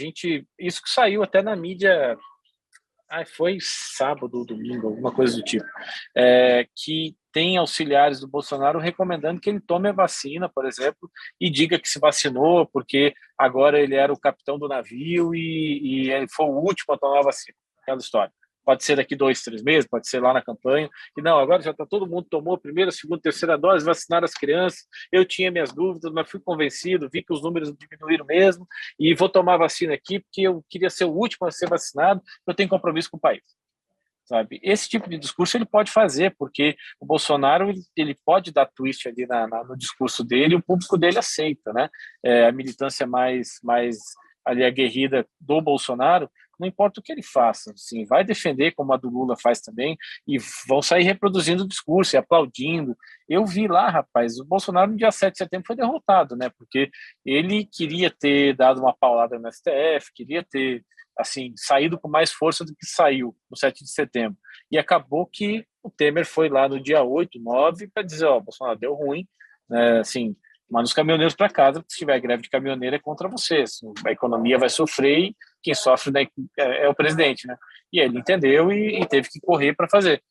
isso que saiu até na mídia, foi sábado ou domingo, alguma coisa do tipo, que tem auxiliares do Bolsonaro recomendando que ele tome a vacina, por exemplo, e diga que se vacinou porque agora ele era o capitão do navio e ele foi o último a tomar a vacina. Aquela história. Pode ser daqui 2, 3 meses, pode ser lá na campanha. E não, agora já está todo mundo tomou a primeira, segunda, terceira dose, vacinaram as crianças. Eu tinha minhas dúvidas, mas fui convencido, vi que os números diminuíram mesmo e vou tomar vacina aqui porque eu queria ser o último a ser vacinado, eu tenho compromisso com o país. Sabe? Esse tipo de discurso ele pode fazer, porque o Bolsonaro ele pode dar twist ali no discurso dele e o público dele aceita, né? A militância mais ali aguerrida do Bolsonaro, não importa o que ele faça, assim, vai defender como a do Lula faz também e vão sair reproduzindo o discurso e aplaudindo. Eu vi lá, rapaz, o Bolsonaro no dia 7 de setembro foi derrotado, né? Porque ele queria ter dado uma paulada no STF, queria ter assim, saído com mais força do que saiu no 7 de setembro. E acabou que o Temer foi lá no dia 8, 9, para dizer, Bolsonaro, deu ruim, né, assim, manda os caminhoneiros para casa, porque se tiver greve de caminhoneiro é contra vocês. A economia vai sofrer e quem sofre é o presidente, né? E ele entendeu e teve que correr para fazer.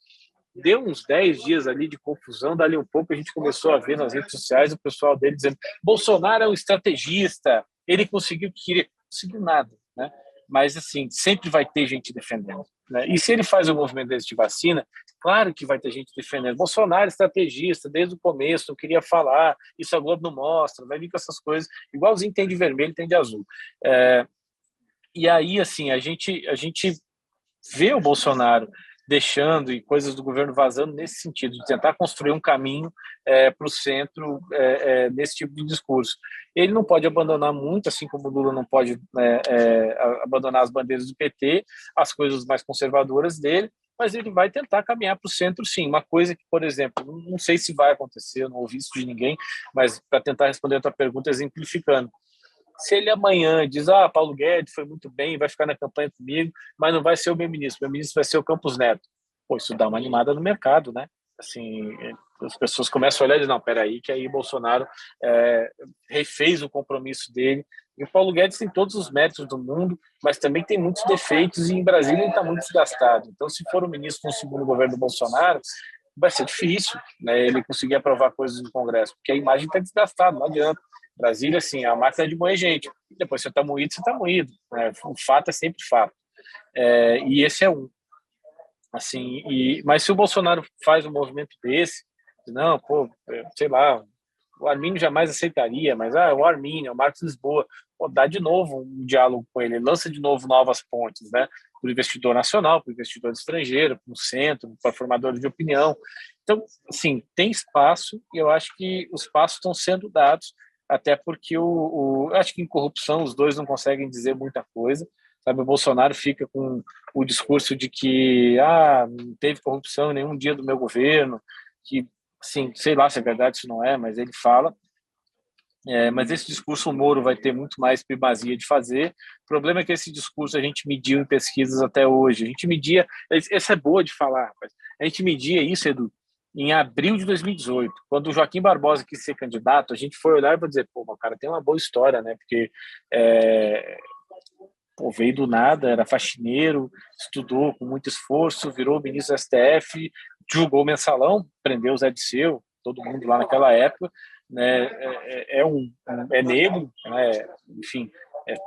Deu uns 10 dias ali de confusão, dali um pouco a gente começou a ver nas redes sociais o pessoal dele dizendo Bolsonaro é um estrategista, ele conseguiu o que queria. Não conseguiu nada, né? Mas, assim, sempre vai ter gente defendendo, né? E se ele faz um movimento desse de vacina, claro que vai ter gente defendendo. Bolsonaro é estrategista, desde o começo, não queria falar, isso a Globo não mostra, vai vir com essas coisas, igualzinho tem de vermelho, tem de azul. E aí, assim, a gente vê o Bolsonaro deixando e coisas do governo vazando nesse sentido, de tentar construir um caminho para o centro nesse tipo de discurso. Ele não pode abandonar muito, assim como o Lula não pode abandonar as bandeiras do PT, as coisas mais conservadoras dele, mas ele vai tentar caminhar para o centro, sim. Uma coisa que, por exemplo, não sei se vai acontecer, eu não ouvi isso de ninguém, mas para tentar responder a tua pergunta, exemplificando. Se ele amanhã diz, Paulo Guedes foi muito bem, vai ficar na campanha comigo, mas não vai ser o meu ministro vai ser o Campos Neto. Pô, isso dá uma animada no mercado, né? Assim, as pessoas começam a olhar e dizem, não, peraí, que aí Bolsonaro refez o compromisso dele. E o Paulo Guedes tem todos os méritos do mundo, mas também tem muitos defeitos, e em Brasília ele está muito desgastado. Então, se for o ministro no segundo governo do Bolsonaro, vai ser difícil, né, ele conseguir aprovar coisas no Congresso, porque a imagem está desgastada, não adianta. Brasília, assim, a máquina é de moer gente. Depois você está moído, você está moído. Né? O fato é sempre fato. E esse é um. Assim, mas se o Bolsonaro faz um movimento desse, não, pô, sei lá, o Armínio jamais aceitaria, mas o Armínio, o Marcos Lisboa, pô, dá de novo um diálogo com ele, lança de novo novas pontes, né? Para o investidor nacional, para o investidor estrangeiro, para o centro, para formadores de opinião. Então, assim, tem espaço, e eu acho que os passos estão sendo dados, até porque eu acho que em corrupção os dois não conseguem dizer muita coisa. Sabe, o Bolsonaro fica com o discurso de que não teve corrupção em nenhum dia do meu governo, que, assim, sei lá se é verdade, se não é, mas ele fala. Mas esse discurso o Moro vai ter muito mais primazia de fazer. O problema é que esse discurso a gente mediu em pesquisas até hoje. A gente media, essa é boa de falar, rapaz. A gente media isso, Edu, em abril de 2018, quando o Joaquim Barbosa quis ser candidato. A gente foi olhar e vai dizer, pô, o cara tem uma boa história, né? Porque veio do nada, era faxineiro, estudou com muito esforço, virou ministro do STF, julgou o mensalão, prendeu o Zé Disseu, todo mundo lá naquela época, né? É negro, né? Enfim,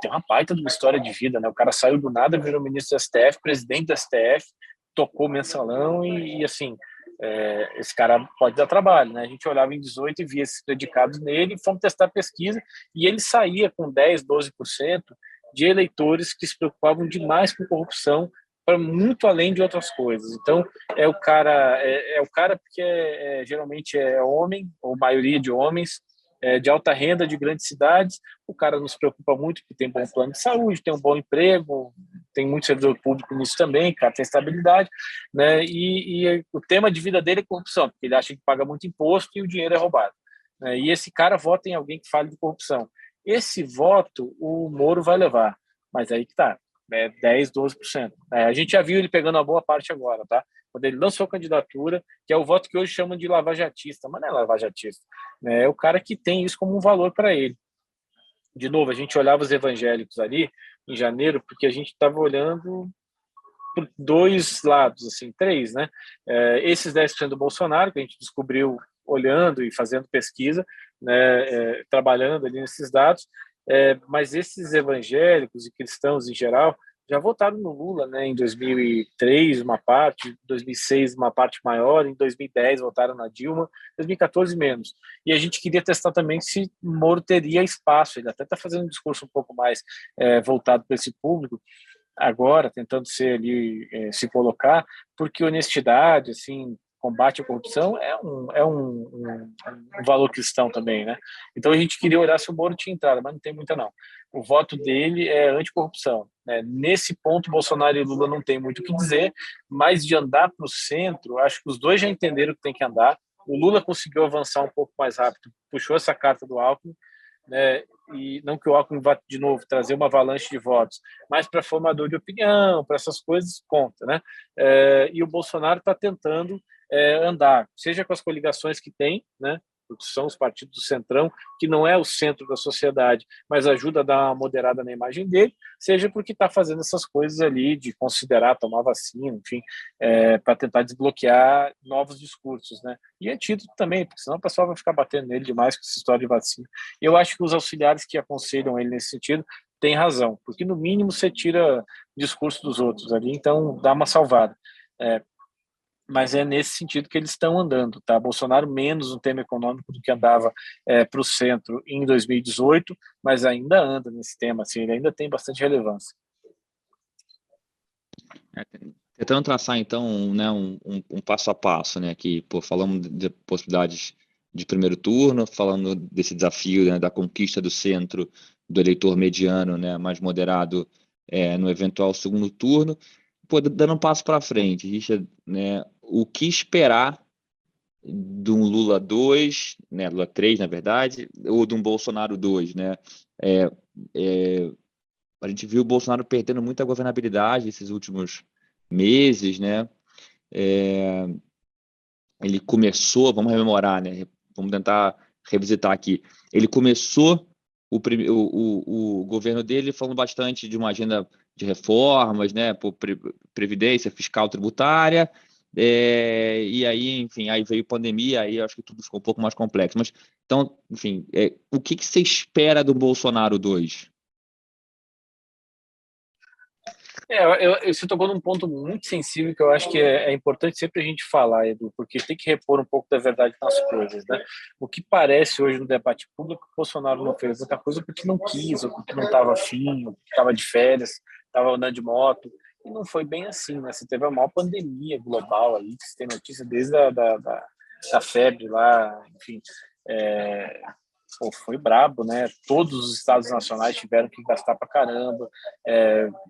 tem uma baita de uma história de vida, né? O cara saiu do nada, virou ministro do STF, presidente do STF, tocou o mensalão e assim, esse cara pode dar trabalho, né? A gente olhava em 18 e via esses predicados nele, fomos testar a pesquisa e ele saía com 10, 12% de eleitores que se preocupavam demais com corrupção, para muito além de outras coisas. Então, o cara porque geralmente é homem, ou maioria de homens, de alta renda, de grandes cidades. O cara não se preocupa muito, porque tem bom plano de saúde, tem um bom emprego, tem muito servidor público nisso também, cara, tem estabilidade, né? E o tema de vida dele é corrupção, porque ele acha que paga muito imposto e o dinheiro é roubado. Né? E esse cara vota em alguém que fale de corrupção. Esse voto o Moro vai levar, mas aí que tá, 10, 12%. A gente já viu ele pegando uma boa parte agora, tá? Quando ele lançou a candidatura, que é o voto que hoje chamam de lavajatista, mas não é lavajatista, né? É o cara que tem isso como um valor para ele. De novo, a gente olhava os evangélicos ali em janeiro, porque a gente estava olhando por dois lados, assim, três, né? Esses 10% do Bolsonaro, que a gente descobriu olhando e fazendo pesquisa, né, trabalhando ali nesses dados, mas esses evangélicos e cristãos em geral já votaram no Lula, né, em 2003 uma parte, em 2006 uma parte maior, em 2010 votaram na Dilma, 2014 menos. E a gente queria testar também se Moro teria espaço, ele até está fazendo um discurso um pouco mais voltado para esse público, agora, tentando ser ali, se colocar, porque honestidade, assim, combate à corrupção um valor cristão também, né? Então a gente queria olhar se o Moro tinha entrada, mas não tem muita não. O voto dele é anticorrupção, né? Nesse ponto, Bolsonaro e Lula não tem muito o que dizer, mas de andar para o centro, acho que os dois já entenderam que tem que andar. O Lula conseguiu avançar um pouco mais rápido, puxou essa carta do Alckmin, né? E não que o Alckmin vá de novo trazer uma avalanche de votos, mas para formador de opinião, para essas coisas, conta, né? E o Bolsonaro está tentando andar, seja com as coligações que tem, né? Que são os partidos do Centrão, que não é o centro da sociedade, mas ajuda a dar uma moderada na imagem dele, seja porque está fazendo essas coisas ali de considerar tomar vacina, enfim, para tentar desbloquear novos discursos, né? E antídoto também, porque senão o pessoal vai ficar batendo nele demais com essa história de vacina. Eu acho que os auxiliares que aconselham ele nesse sentido têm razão, porque no mínimo você tira o discurso dos outros ali, então dá uma salvada. Mas é nesse sentido que eles estão andando, tá? Bolsonaro menos no tema econômico do que andava para o centro em 2018, mas ainda anda nesse tema, assim, ele ainda tem bastante relevância.
Tentando traçar, então, né, um passo a passo, né, que, falamos de possibilidades de primeiro turno, falando desse desafio, né, da conquista do centro, do eleitor mediano, né, mais moderado, no eventual segundo turno. Dando um passo para frente, Richard, né, o que esperar de um Lula 2, né, Lula 3, na verdade, ou de um Bolsonaro 2, né? A gente viu o Bolsonaro perdendo muita governabilidade esses últimos meses, né? ele começou, vamos rememorar, né? Vamos tentar revisitar aqui. Ele começou o governo dele falando bastante de uma agenda de reformas, né? Por previdência fiscal tributária, e aí, enfim, aí veio pandemia, aí acho que tudo ficou um pouco mais complexo. Mas, então, enfim, o que você espera do Bolsonaro 2?
Você tocou num ponto muito sensível que eu acho que é importante sempre a gente falar, Edu, porque tem que repor um pouco da verdade nas coisas, né? O que parece hoje no debate público, o Bolsonaro não fez muita coisa porque não quis, ou porque não estava afim, ou porque estava de férias, estava andando de moto, e não foi bem assim, né? Você teve a maior pandemia global aí, que você tem notícia desde da febre lá, enfim, é, pô, foi brabo, né? Todos os estados nacionais tiveram que gastar pra caramba.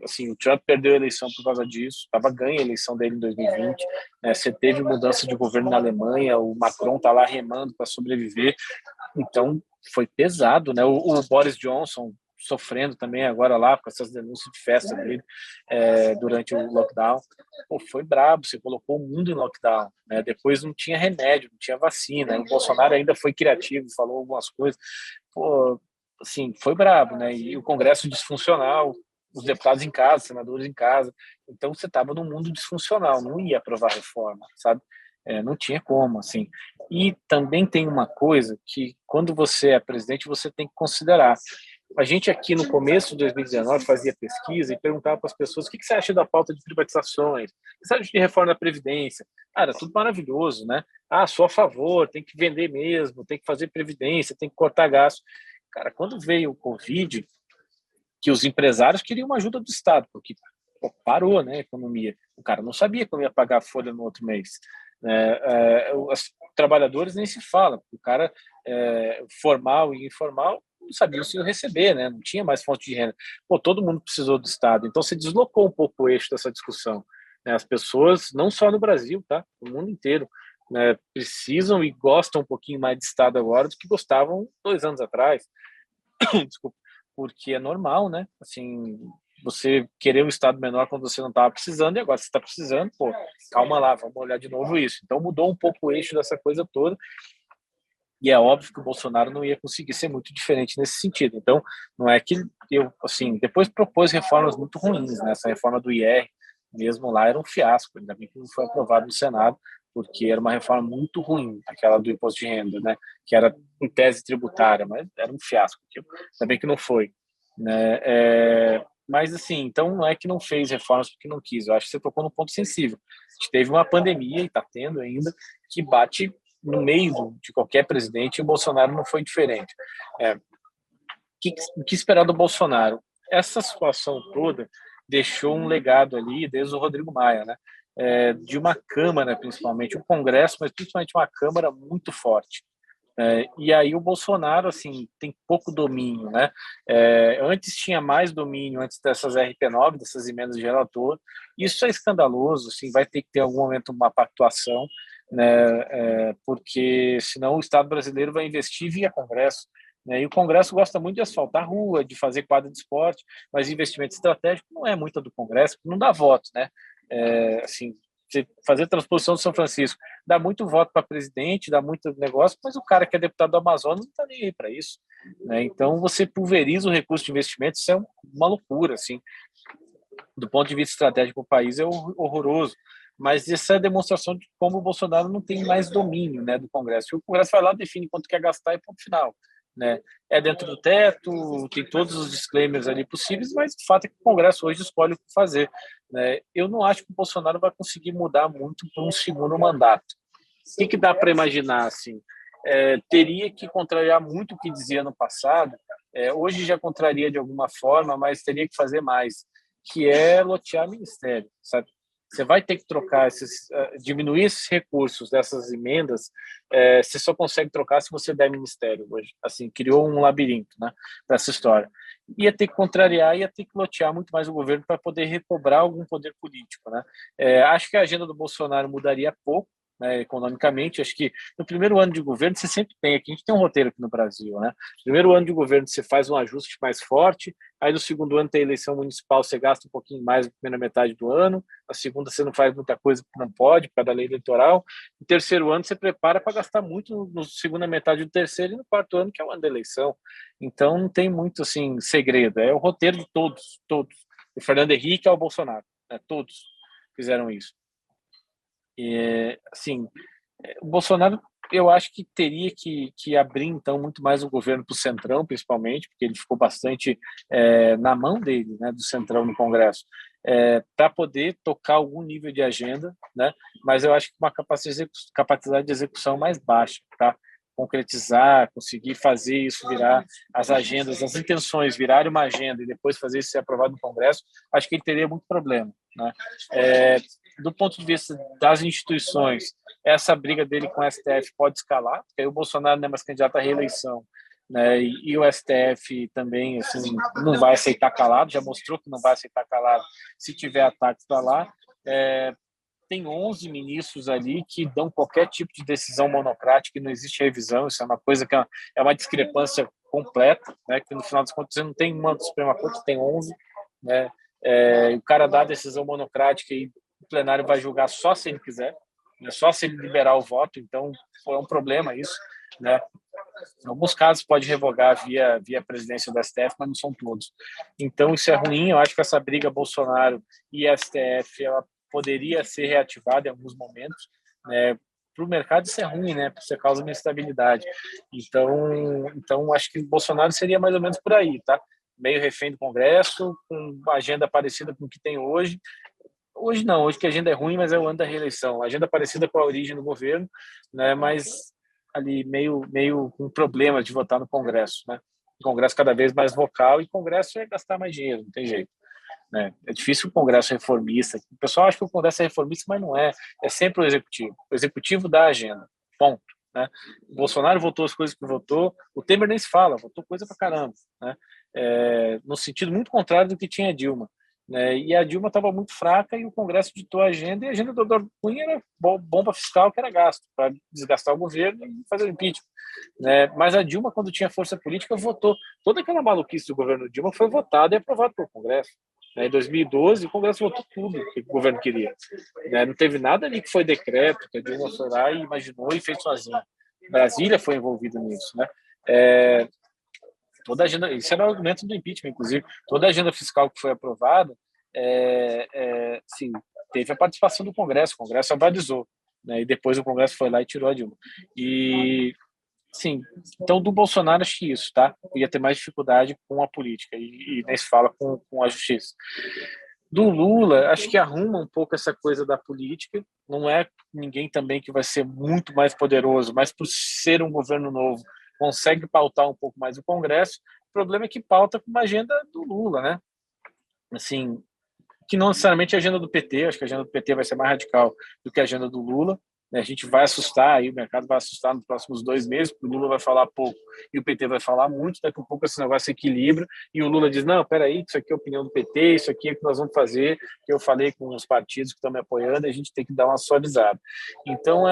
Assim, o Trump perdeu a eleição por causa disso, estava ganha a eleição dele em 2020. Né? Você teve mudança de governo na Alemanha, o Macron tá lá remando para sobreviver. Então, foi pesado, né? O Boris Johnson sofrendo também agora lá com essas denúncias de festa dele durante o lockdown. Pô, foi brabo, você colocou o mundo em lockdown, né? Depois não tinha remédio, não tinha vacina. O Bolsonaro ainda foi criativo, falou algumas coisas. Pô, assim, foi brabo, né? E o Congresso disfuncional, os deputados em casa, senadores em casa. Então você estava num mundo disfuncional, não ia aprovar reforma, sabe? Não tinha como, assim. E também tem uma coisa que, quando você é presidente, você tem que considerar. A gente aqui no começo de 2019 fazia pesquisa e perguntava para as pessoas o que você acha da pauta de privatizações, o que você acha de reforma da Previdência. Cara, tudo maravilhoso, né? Ah, sou a favor, tem que vender mesmo, tem que fazer previdência, tem que cortar gasto. Cara, quando veio o Covid, que os empresários queriam uma ajuda do Estado, porque parou, né, a economia. O cara não sabia como ia pagar a folha no outro mês. Os trabalhadores nem se fala, o cara formal e informal não sabiam se ia receber, né? Não tinha mais fonte de renda. Pô, todo mundo precisou do Estado, então se deslocou um pouco o eixo dessa discussão. Né? As pessoas, não só no Brasil, tá? No mundo inteiro, né, precisam e gostam um pouquinho mais de Estado agora do que gostavam 2 anos atrás. Desculpa, porque é normal, né? Assim, você querer um estado menor quando você não estava precisando e agora você está precisando, pô, calma lá, vamos olhar de novo isso. Então mudou um pouco o eixo dessa coisa toda e é óbvio que o Bolsonaro não ia conseguir ser muito diferente nesse sentido. Então, não é que eu, assim, depois propôs reformas muito ruins, né? Essa reforma do IR, mesmo lá, era um fiasco, ainda bem que não foi aprovado no Senado, porque era uma reforma muito ruim, aquela do imposto de renda, né? Que era em tese tributária, mas era um fiasco, ainda bem que não foi, né? Mas, assim, então não é que não fez reformas porque não quis, eu acho que você tocou num ponto sensível. A gente teve uma pandemia, e está tendo ainda, que bate no meio de qualquer presidente, e o Bolsonaro não foi diferente. O que esperar do Bolsonaro? Essa situação toda deixou um legado ali, desde o Rodrigo Maia, né? De uma Câmara, principalmente, um Congresso, mas principalmente uma Câmara muito forte. E aí o Bolsonaro, assim, tem pouco domínio, né? Antes tinha mais domínio, antes dessas RP9, dessas emendas de relator. Isso é escandaloso, assim, vai ter que ter em algum momento uma pactuação, né? Porque senão o Estado brasileiro vai investir via Congresso. Né? E o Congresso gosta muito de asfaltar rua, de fazer quadra de esporte, mas investimento estratégico não é muito do Congresso, não dá voto, né? Assim, fazer transposição de São Francisco dá muito voto para presidente, dá muito negócio, mas o cara que é deputado do Amazonas não está nem aí para isso. Né? Então você pulveriza o recurso de investimento, isso é uma loucura, assim. Do ponto de vista estratégico, o país é horroroso. Mas essa é a demonstração de como o Bolsonaro não tem mais domínio, né, do Congresso. O Congresso vai lá, define quanto quer gastar e ponto final. Né? É dentro do teto, tem todos os disclaimers ali possíveis, mas o fato é que o Congresso hoje escolhe o que fazer. Né? Eu não acho que o Bolsonaro vai conseguir mudar muito para um segundo mandato. O que dá para imaginar? Assim? Teria que contrariar muito o que dizia no passado, hoje já contraria de alguma forma, mas teria que fazer mais, que é lotear ministério, sabe? Você vai ter que trocar diminuir esses recursos dessas emendas, você só consegue trocar se você der ministério hoje. Assim, criou um labirinto, né, para essa história. Ia ter que contrariar, ia ter que lotear muito mais o governo para poder recobrar algum poder político, né? Acho que a agenda do Bolsonaro mudaria pouco, né, economicamente. Acho que no primeiro ano de governo você sempre tem, aqui a gente tem um roteiro aqui no Brasil, né? Primeiro ano de governo você faz um ajuste mais forte, aí no segundo ano tem eleição municipal, você gasta um pouquinho mais na primeira metade do ano, na segunda você não faz muita coisa porque não pode, por causa da lei eleitoral, no terceiro ano você prepara para gastar muito na segunda metade do terceiro e no quarto ano, que é o ano da eleição. Então não tem muito assim segredo, é o roteiro de todos. O Fernando Henrique ao Bolsonaro, né? Todos fizeram isso. E, assim, o Bolsonaro, eu acho que teria que abrir, então, muito mais o governo para o Centrão, principalmente, porque ele ficou bastante na mão dele, né, do Centrão no Congresso, para poder tocar algum nível de agenda, né, mas eu acho que uma capacidade de execução mais baixa, tá? Concretizar, conseguir fazer isso virar as agendas, as intenções virarem uma agenda e depois fazer isso ser aprovado no Congresso, acho que ele teria muito problema, né? Do ponto de vista das instituições, essa briga dele com o STF pode escalar, porque aí o Bolsonaro não é mais candidato à reeleição, né? E o STF também assim, não vai aceitar calado, já mostrou que não vai aceitar calado se tiver ataques para lá. Tem 11 ministros ali que dão qualquer tipo de decisão monocrática e não existe revisão, isso é uma coisa que é uma discrepância completa, né? Que no final das contas você não tem uma do Suprema Corte, tem 11, né? O cara dá a decisão monocrática e o plenário vai julgar só se ele quiser, né? Só se ele liberar o voto, então é um problema isso, né? Em alguns casos pode revogar via presidência do STF, mas não são todos. Então isso é ruim, eu acho que essa briga Bolsonaro e STF, ela poderia ser reativada em alguns momentos, né? Para o mercado isso é ruim, né? Porque isso causa uma instabilidade. Então acho que o Bolsonaro seria mais ou menos por aí, tá? Meio refém do Congresso, com uma agenda parecida com o que tem hoje. Hoje não, hoje que a agenda é ruim, mas é o ano da reeleição. A agenda parecida com a origem do governo, né? Mas ali meio com problemas de votar no Congresso, né? O Congresso cada vez mais vocal e o Congresso é gastar mais dinheiro, não tem jeito, né? É difícil o Congresso reformista. O pessoal acha que o Congresso é reformista, mas não é. É sempre o Executivo. O Executivo dá a agenda. Ponto. Né? O Bolsonaro votou as coisas que votou. O Temer nem se fala, votou coisa pra caramba, né? No sentido muito contrário do que tinha a Dilma. Né? E a Dilma estava muito fraca e o Congresso ditou a agenda, e a agenda do Eduardo Cunha era bomba fiscal que era gasto, para desgastar o governo e fazer o impeachment. Né? Mas a Dilma, quando tinha força política, votou. Toda aquela maluquice do governo Dilma foi votada e aprovada pelo Congresso. Em 2012, o Congresso votou tudo que o governo queria. Não teve nada ali que foi decreto, que a Dilma foi lá e imaginou e fez sozinha. Brasília foi envolvida nisso. Né? Toda a agenda, isso era o argumento do impeachment, inclusive, toda a agenda fiscal que foi aprovada, sim, teve a participação do Congresso, o Congresso avalizou, né, e depois o Congresso foi lá e tirou a Dilma. E, sim, então do Bolsonaro acho que isso, tá? Ia ter mais dificuldade com a política e nem se fala com a justiça. Do Lula, acho que arruma um pouco essa coisa da política, não é ninguém também que vai ser muito mais poderoso, mas por ser um governo novo, consegue pautar um pouco mais o Congresso. O problema é que pauta com uma agenda do Lula, né? Assim, que não necessariamente é a agenda do PT, acho que a agenda do PT vai ser mais radical do que a agenda do Lula. Né? A gente vai assustar, aí o mercado vai assustar nos próximos 2 meses, porque o Lula vai falar pouco e o PT vai falar muito, daqui a pouco esse negócio se equilibra e o Lula diz, não, peraí, isso aqui é a opinião do PT, isso aqui é o que nós vamos fazer, que eu falei com os partidos que estão me apoiando, e a gente tem que dar uma suavizada. Então,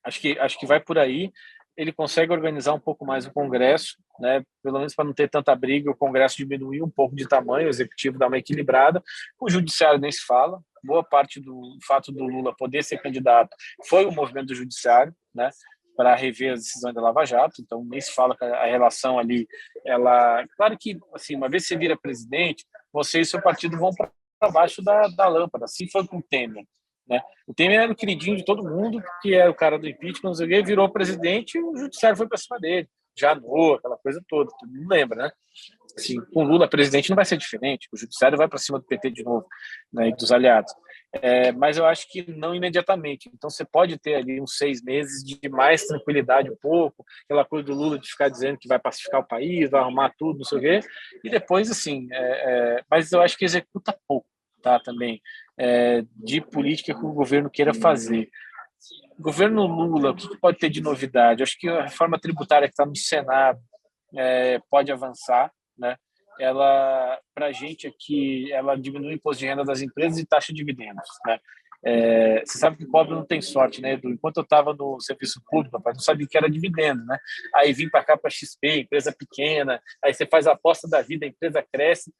acho que vai por aí. Ele consegue organizar um pouco mais o Congresso, né? Pelo menos para não ter tanta briga, o Congresso diminuir um pouco de tamanho, o Executivo dá uma equilibrada, o Judiciário nem se fala, boa parte do fato do Lula poder ser candidato foi o movimento do Judiciário, né? Para rever as decisões da Lava Jato, então nem se fala que a relação ali, ela... Claro que, assim, uma vez que você vira presidente, você e seu partido vão para baixo da lâmpada, assim foi com o Temer. Né? O Temer era o queridinho de todo mundo, que era o cara do impeachment, virou presidente e o judiciário foi para cima dele. Janot, aquela coisa toda, todo mundo lembra, né? Assim, com Lula presidente não vai ser diferente, o judiciário vai para cima do PT de novo, né, e dos aliados. Mas eu acho que não imediatamente. Então você pode ter ali uns 6 meses de mais tranquilidade um pouco, aquela coisa do Lula de ficar dizendo que vai pacificar o país, vai arrumar tudo, não sei o quê, e depois, assim, mas eu acho que executa pouco, tá, também, de política que o governo queira fazer. Governo Lula, o que pode ter de novidade? Acho que a reforma tributária que está no Senado pode avançar, né? Ela, para a gente aqui, ela diminui o imposto de renda das empresas e taxa de dividendos, né? Você sabe que o pobre não tem sorte, né, Edu? Enquanto eu estava no serviço público, rapaz, não sabia que era dividendo, né? Aí vim para cá para XP, empresa pequena, aí você faz a aposta da vida, a empresa cresce,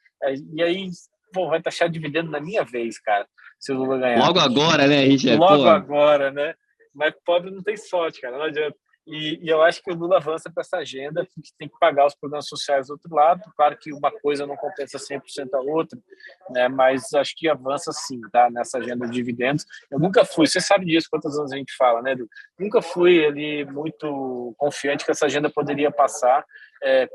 e aí pô, vai taxar dividendo na minha vez, cara, se o Lula ganhar.
Logo agora, né, Richard?
Logo
Pô,
agora, né? Mas pobre não tem sorte, cara, não adianta. E eu acho que o Lula avança para essa agenda, porque tem que pagar os programas sociais do outro lado. Claro que uma coisa não compensa 100% a outra, né? Mas acho que avança sim, tá? Nessa agenda de dividendos. Eu nunca fui, você sabe disso, quantos anos a gente fala, né, Edu? Nunca fui ali muito confiante que essa agenda poderia passar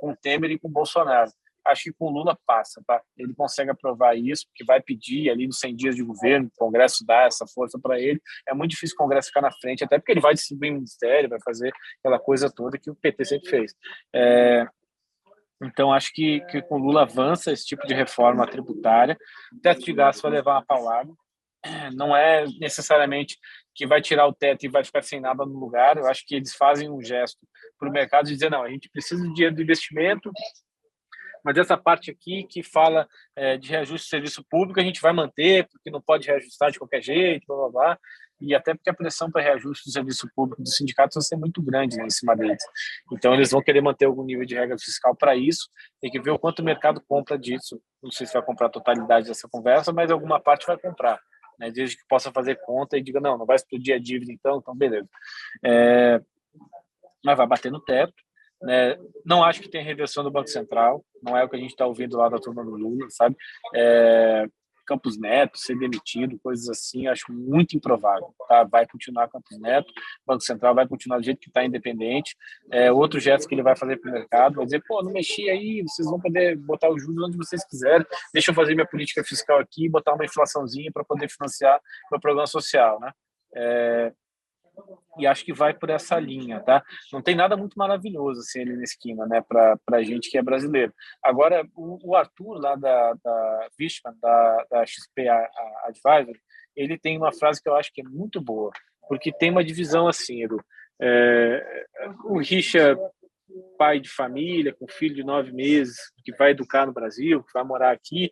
com o Temer e com o Bolsonaro. Acho que com o Lula passa, tá? Ele consegue aprovar isso, porque vai pedir ali nos 100 dias de governo, o Congresso dá essa força para ele. É muito difícil o Congresso ficar na frente, até porque ele vai distribuir ministério, vai fazer aquela coisa toda que o PT sempre fez. Então, acho que com o Lula avança esse tipo de reforma tributária. O teto de gastos vai levar uma paulada. Não é necessariamente que vai tirar o teto e vai ficar sem nada no lugar. Eu acho que eles fazem um gesto para o mercado de dizer, não, a gente precisa de dinheiro do investimento, mas essa parte aqui que fala de reajuste do serviço público a gente vai manter, porque não pode reajustar de qualquer jeito, blá, blá, blá. E até porque a pressão para reajuste do serviço público dos sindicatos vai ser muito grande, né, em cima deles. Então, eles vão querer manter algum nível de regra fiscal para isso. Tem que ver o quanto o mercado compra disso. Não sei se vai comprar a totalidade dessa conversa, mas alguma parte vai comprar, né, desde que possa fazer conta e diga, não vai explodir a dívida então beleza. Mas vai bater no teto. Né? Não acho que tem reversão do Banco Central, não é o que a gente está ouvindo lá da turma do Lula, sabe? Campos Neto ser demitido, coisas assim, acho muito improvável. Tá? Vai continuar Campos Neto, o Banco Central vai continuar do jeito que está independente. Outro gesto que ele vai fazer para o mercado, vai dizer, pô, não mexi aí, vocês vão poder botar os juros onde vocês quiserem, deixa eu fazer minha política fiscal aqui e botar uma inflaçãozinha para poder financiar meu programa social, né? E acho que vai por essa linha, tá? Não tem nada muito maravilhoso assim ali na esquina, né, para gente que é brasileiro. Agora, o Arthur lá da Fishman, da XP Advisor, ele tem uma frase que eu acho que é muito boa, porque tem uma divisão assim, Edu. O Richard, pai de família, com filho de 9 meses, que vai educar no Brasil, que vai morar aqui,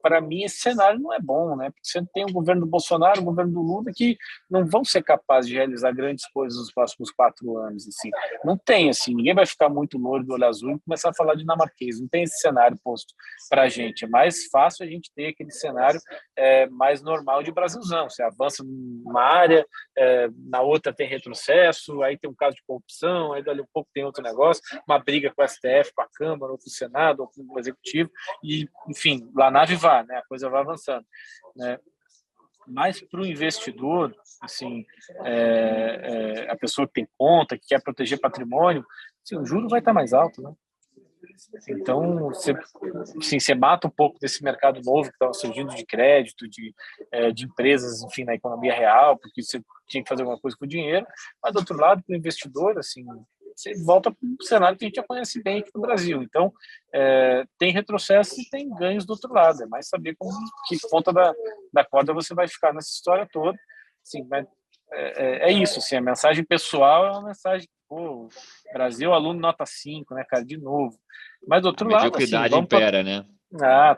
para mim esse cenário não é bom, né? Porque você tem o governo do Bolsonaro, o governo do Lula, que não vão ser capazes de realizar grandes coisas nos próximos 4 anos, assim. Não tem, assim, ninguém vai ficar muito loiro do olho azul e começar a falar de dinamarquês, não tem esse cenário posto para a gente. É mais fácil a gente ter aquele cenário mais normal de Brasilzão. Você avança numa área, na outra tem retrocesso, aí tem um caso de corrupção, aí dali um pouco tem outro negócio, uma briga com o STF, com a Câmara, ou com o Senado, ou com o Executivo, e, enfim, lá na nave vai, né? A coisa vai avançando, né? Mas para o investidor, assim, a pessoa que tem conta, que quer proteger patrimônio, assim, o juro vai estar mais alto, né? Então, você mata um pouco desse mercado novo que estava surgindo de crédito, de empresas, enfim, na economia real, porque você tinha que fazer alguma coisa com o dinheiro. Mas, do outro lado, para o investidor, assim, você volta para um cenário que a gente já conhece bem aqui no Brasil. Então, tem retrocessos e tem ganhos do outro lado. É mais saber que ponta da corda você vai ficar nessa história toda. Assim, mas, isso, assim, a mensagem pessoal é uma mensagem, pô, Brasil, aluno nota 5, né, cara, de novo. Mas do outro
a
lado, assim,
mediocridade
vamos
impera, né?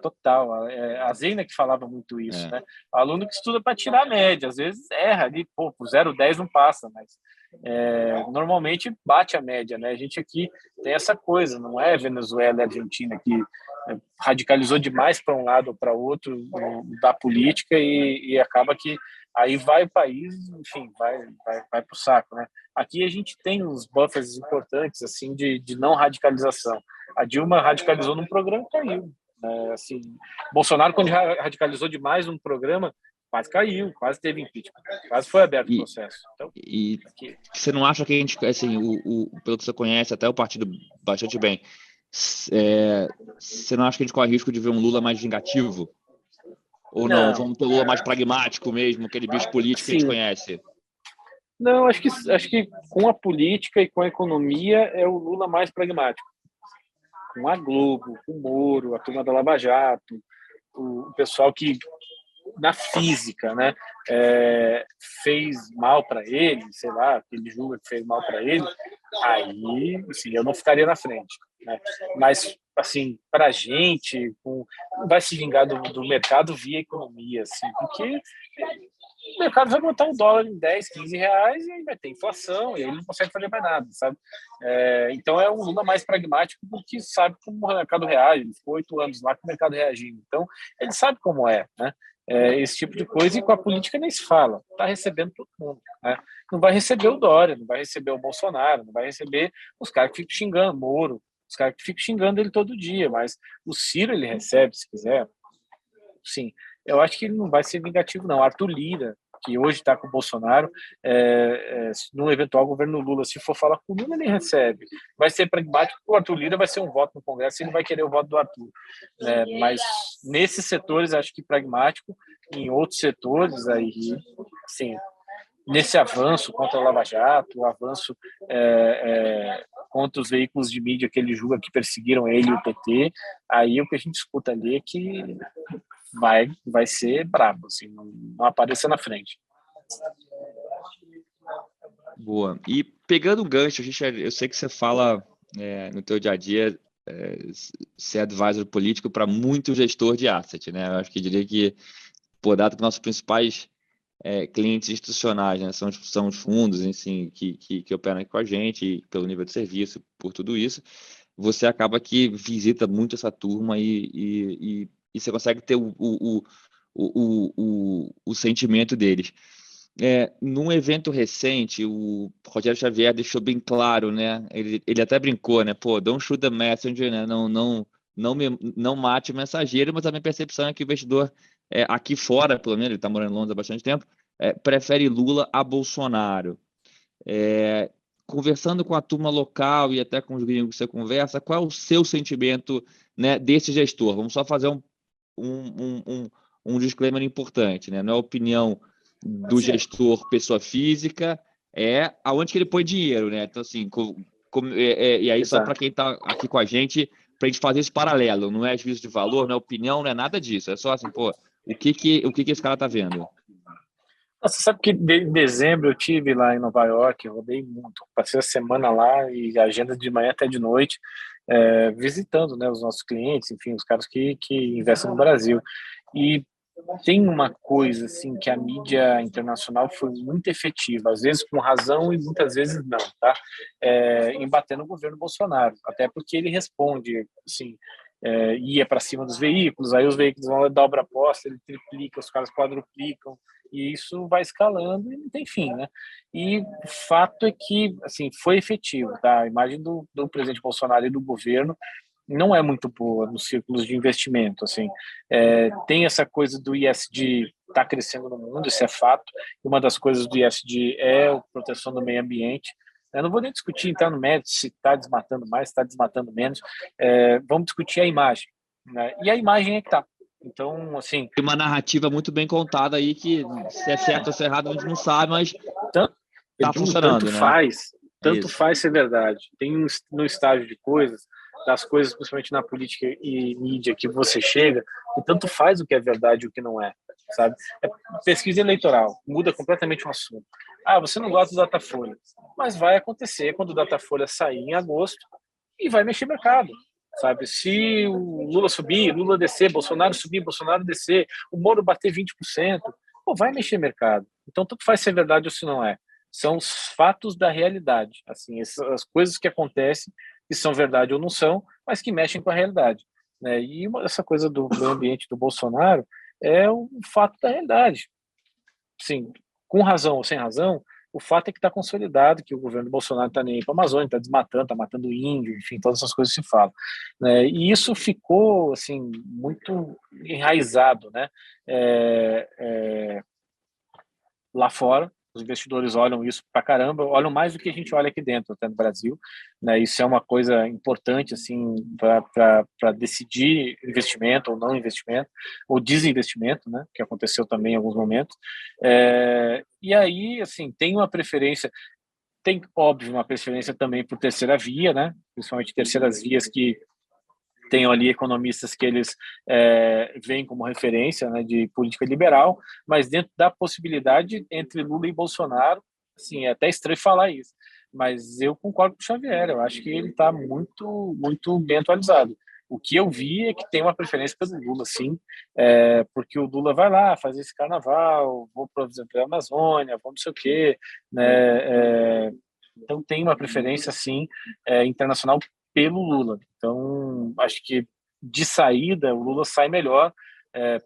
Total. A Zeina que falava muito isso, né? O aluno que estuda para tirar a média, às vezes erra ali, pô, por 0,10 não passa, mas normalmente bate a média, né? A gente aqui tem essa coisa, não é Venezuela e Argentina que radicalizou demais para um lado ou para outro da política e acaba que aí vai o país, enfim, vai para o saco, né? Aqui a gente tem uns buffers importantes assim de não radicalização. A Dilma radicalizou num programa e caiu. Assim, Bolsonaro, quando radicalizou demais um programa, quase caiu, quase teve impeachment, quase foi aberto o processo. Então,
você não acha que a gente, assim, pelo que você conhece, até o partido bastante bem, você não acha que a gente corre risco de ver um Lula mais vingativo? Ou não? Vamos ter um Lula mais pragmático mesmo, aquele bicho político que a gente conhece?
Não, acho que com a política e com a economia é o Lula mais pragmático. Com a Globo, com o Moro, a turma da Lava Jato, o pessoal que, na física, né, fez mal para ele, sei lá, que ele julga que fez mal para ele, aí, assim, eu não ficaria na frente. Né? Mas, assim, para a gente, vai se vingar do mercado via economia, assim, porque mercado vai botar o dólar em 10, 15 reais e aí vai ter inflação e aí ele não consegue fazer mais nada, sabe? Então é um Lula mais pragmático porque sabe como o mercado reage. Ele ficou 8 anos lá com o mercado reagindo. Então ele sabe como é, né? Esse tipo de coisa, e com a política nem se fala. Está recebendo todo mundo, né? Não vai receber o Dória, não vai receber o Bolsonaro, não vai receber os caras que ficam xingando, Moro, os caras que ficam xingando ele todo dia, mas o Ciro ele recebe, se quiser. Sim, eu acho que ele não vai ser vingativo, não. Arthur Lira, que hoje está com o Bolsonaro, num eventual governo Lula, se for falar com o Lula, ele recebe. Vai ser pragmático, o Arthur Lira vai ser um voto no Congresso, ele vai querer o voto do Arthur. Mas nesses setores, acho que pragmático, em outros setores, aí, sim, nesse avanço contra a Lava Jato, o avanço contra os veículos de mídia que ele julga que perseguiram ele e o PT, aí o que a gente escuta ali é que vai ser brabo, assim, não apareça na frente.
Boa. E pegando o gancho, Richard, eu sei que você fala no teu dia a dia, ser advisor político para muito gestor de asset, né? Eu acho que diria que, dado que nossos principais clientes institucionais, né, são os fundos, assim, que operam aqui com a gente, pelo nível de serviço, por tudo isso, você acaba que visita muito essa turma e você consegue ter o sentimento deles. Num evento recente, o Rogério Xavier deixou bem claro, né? Ele até brincou, né? Pô, don't shoot the messenger, né? Não mate o mensageiro, mas a minha percepção é que o investidor, aqui fora, pelo menos, ele está morando em Londres há bastante tempo, prefere Lula a Bolsonaro. Conversando com a turma local e até com os gringos que você conversa, qual é o seu sentimento, né, desse gestor? Vamos só fazer um disclaimer importante, né? Não é a opinião do gestor pessoa física, aonde que ele põe dinheiro, né? Então, assim, e aí só para quem está aqui com a gente fazer esse paralelo, não é juízo de valor, não é opinião, não é nada disso, é só assim, o que esse cara tá vendo?
Você sabe que em dezembro eu tive lá em Nova York, eu rodei muito, passei a semana lá e agenda de manhã até de noite, visitando, né, os nossos clientes, enfim, os caras que investem no Brasil. E tem uma coisa assim que a mídia internacional foi muito efetiva, às vezes com razão e muitas vezes não, tá? Em bater no governo Bolsonaro, até porque ele responde, assim, ia para cima dos veículos, aí os veículos vão dobra a aposta, ele triplica, os caras quadruplicam, e isso vai escalando e não tem fim, né? E o fato é que, assim, foi efetivo, tá? A imagem do presidente Bolsonaro e do governo não é muito boa nos círculos de investimento, assim. Tem essa coisa do ISD está crescendo no mundo, isso é fato. E uma das coisas do ISD é a proteção do meio ambiente. Eu não vou nem discutir, então, no mérito se está desmatando mais, se está desmatando menos. Vamos discutir a imagem, né? E a imagem é que está. Então, assim...
Tem uma narrativa muito bem contada aí que se é certo ou se é errado a gente não sabe, mas está funcionando, né?
Tanto faz ser verdade. Tem no estágio de coisas, das coisas, principalmente na política e mídia, que você chega, e tanto faz o que é verdade e o que não é, sabe? Pesquisa eleitoral, muda completamente o assunto. Você não gosta do Datafolha, mas vai acontecer quando o Datafolha sair em agosto e vai mexer mercado, sabe? Se o Lula subir, Lula descer, Bolsonaro subir, Bolsonaro descer, o Moro bater 20%, vai mexer mercado. Então, tanto faz se é verdade ou se não é. São os fatos da realidade, assim, as coisas que acontecem, que são verdade ou não são, mas que mexem com a realidade, né? E essa coisa do meio ambiente do Bolsonaro é um fato da realidade. Sim, com razão ou sem razão, o fato é que está consolidado que o governo Bolsonaro está nem aí para a Amazônia, está desmatando, está matando índio, enfim, todas essas coisas se falam, né? E isso ficou assim muito enraizado, né? Lá fora, os investidores olham isso para caramba, olham mais do que a gente olha aqui dentro, até no Brasil, né? Isso é uma coisa importante assim para decidir investimento ou não investimento, ou desinvestimento, né? Que aconteceu também em alguns momentos. E aí, assim, tem uma preferência, tem óbvio uma preferência também por terceira via, né? Principalmente terceiras vias que tenho ali economistas que eles veem como referência, né, de política liberal, mas dentro da possibilidade entre Lula e Bolsonaro, assim, é até estranho falar isso, mas eu concordo com o Xavier, eu acho que ele está muito, muito bem atualizado. O que eu vi é que tem uma preferência pelo Lula, sim, porque o Lula vai lá fazer esse carnaval, vou, por exemplo, para a Amazônia, vou não sei o quê, né? Então tem uma preferência, sim, internacional pelo Lula. Então, acho que de saída o Lula sai melhor,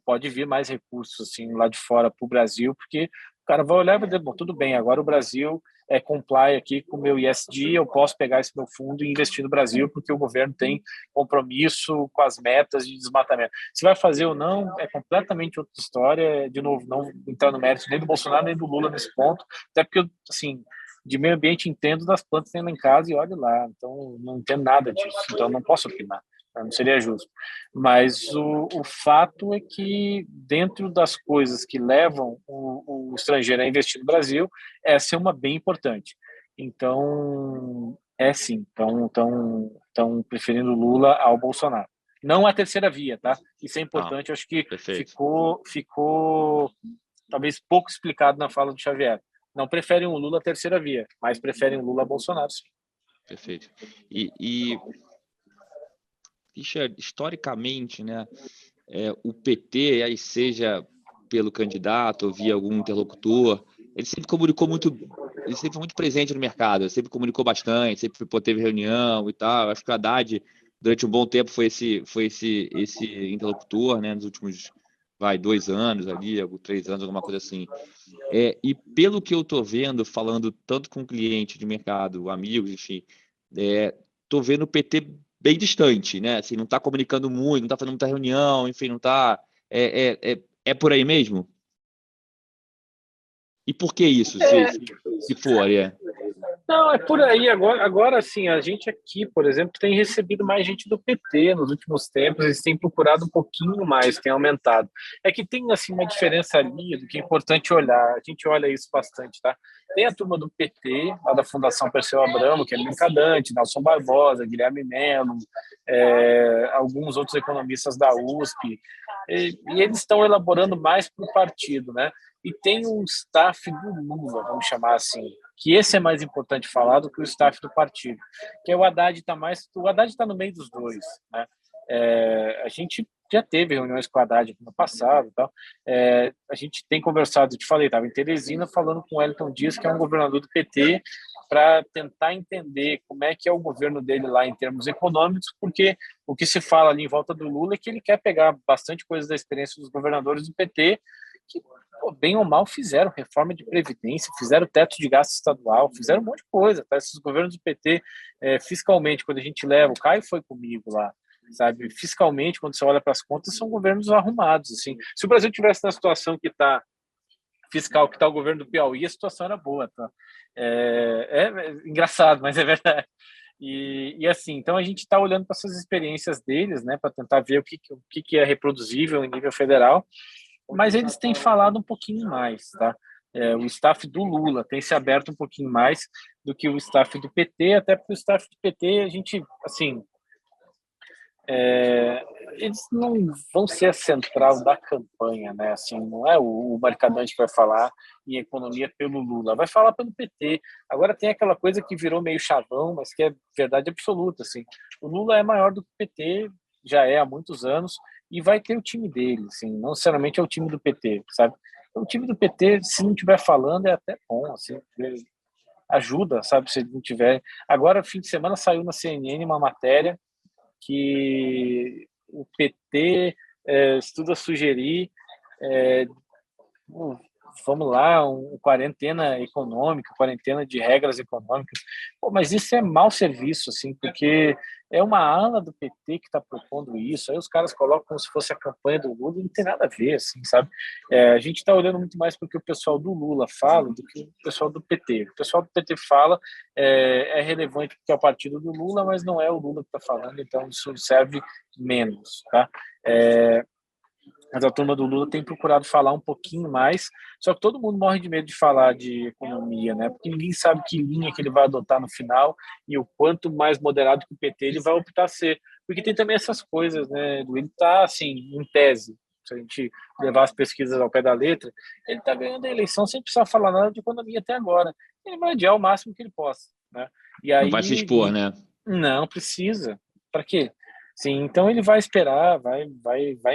pode vir mais recursos assim lá de fora para o Brasil, porque o cara vai olhar e vai dizer, bom, tudo bem, agora o Brasil comply aqui com o meu ESG, eu posso pegar esse meu fundo e investir no Brasil, porque o governo tem compromisso com as metas de desmatamento. Se vai fazer ou não, é completamente outra história. De novo, não entrar no mérito nem do Bolsonaro nem do Lula nesse ponto, até porque, assim, de meio ambiente entendo das plantas que tem lá em casa e olho lá, então não entendo nada disso, então não posso opinar, não seria justo. Mas o fato é que dentro das coisas que levam o estrangeiro a investir no Brasil, essa é uma bem importante. Então, sim, estão preferindo Lula ao Bolsonaro. Não a terceira via, tá? Isso é importante, acho que ficou talvez pouco explicado na fala do Xavier. Não preferem o Lula à terceira via, mas preferem o Lula a Bolsonaro, sim.
Perfeito. Richard, historicamente, né, o PT, aí seja pelo candidato ou via algum interlocutor, ele sempre foi muito presente no mercado, sempre comunicou bastante, sempre teve reunião e tal. Acho que o Haddad, durante um bom tempo, foi esse interlocutor, né, nos últimos 2 anos ali, 3 anos, alguma coisa assim. E pelo que eu estou vendo, falando tanto com cliente de mercado, amigos, enfim, estou vendo o PT bem distante, né? Assim, não está comunicando muito, não está fazendo muita reunião, enfim, não está. É por aí mesmo? E por que isso, se for?
Não, é por aí. Agora sim, a gente aqui, por exemplo, tem recebido mais gente do PT nos últimos tempos, eles têm procurado um pouquinho mais, tem aumentado. É que tem assim uma diferença ali do que é importante olhar, a gente olha isso bastante, tá? Tem a turma do PT, lá da Fundação Perseu Abramo, que é Mercadante, Nelson Barbosa, Guilherme Melo, alguns outros economistas da USP, e eles estão elaborando mais para o partido, né? E tem um staff do Lula, vamos chamar assim, que esse é mais importante falar do que o staff do partido, que é o Haddad está no meio dos dois, né? A gente já teve reuniões com o Haddad no passado, tal. A gente tem conversado, te falei, estava em Teresina falando com o Wellington Dias, que é um governador do PT, para tentar entender como é que é o governo dele lá em termos econômicos, porque o que se fala ali em volta do Lula é que ele quer pegar bastante coisa da experiência dos governadores do PT, que, bem ou mal, fizeram reforma de previdência, fizeram teto de gasto estadual, fizeram um monte de coisa, tá? Esses governos do PT, fiscalmente, quando a gente leva, o Caio foi comigo lá, sabe? Fiscalmente, quando você olha para as contas, são governos arrumados, assim. Se o Brasil tivesse na situação que está fiscal, que está o governo do Piauí, a situação era boa, tá? É engraçado, mas é verdade. E assim, então a gente está olhando para essas experiências deles, né, para tentar ver o que é reproduzível em nível federal, mas eles têm falado um pouquinho mais, tá? O staff do Lula tem se aberto um pouquinho mais do que o staff do PT, até porque o staff do PT, a gente, assim, eles não vão ser a central da campanha, né? Assim, não é o Mercadante que vai falar em economia pelo Lula, vai falar pelo PT. Agora tem aquela coisa que virou meio chavão, mas que é verdade absoluta, assim. O Lula é maior do que o PT, já é há muitos anos, e vai ter o time dele, assim, não necessariamente é o time do PT, sabe? Então, o time do PT, se não estiver falando, é até bom, assim, ajuda, sabe, se ele não tiver. Agora, fim de semana, saiu na CNN uma matéria que o PT estuda sugerir, vamos lá, quarentena econômica, quarentena de regras econômicas. Pô, mas isso é mau serviço, assim, porque é uma ala do PT que está propondo isso, aí os caras colocam como se fosse a campanha do Lula, e não tem nada a ver, assim, sabe? A gente está olhando muito mais para o que o pessoal do Lula fala do que o pessoal do PT. O pessoal do PT fala relevante porque é o partido do Lula, mas não é o Lula que está falando, então isso serve menos, tá? Mas a turma do Lula tem procurado falar um pouquinho mais, só que todo mundo morre de medo de falar de economia, né? Porque ninguém sabe que linha que ele vai adotar no final e o quanto mais moderado que o PT ele vai optar a ser. Porque tem também essas coisas, né? Ele está, assim, em tese, se a gente levar as pesquisas ao pé da letra, ele está ganhando a eleição sem precisar falar nada de economia até agora. Ele vai adiar o máximo que ele possa, né? E
Não vai se
aí,
expor, né?
não precisa. Para quê? Sim, então ele vai esperar, vai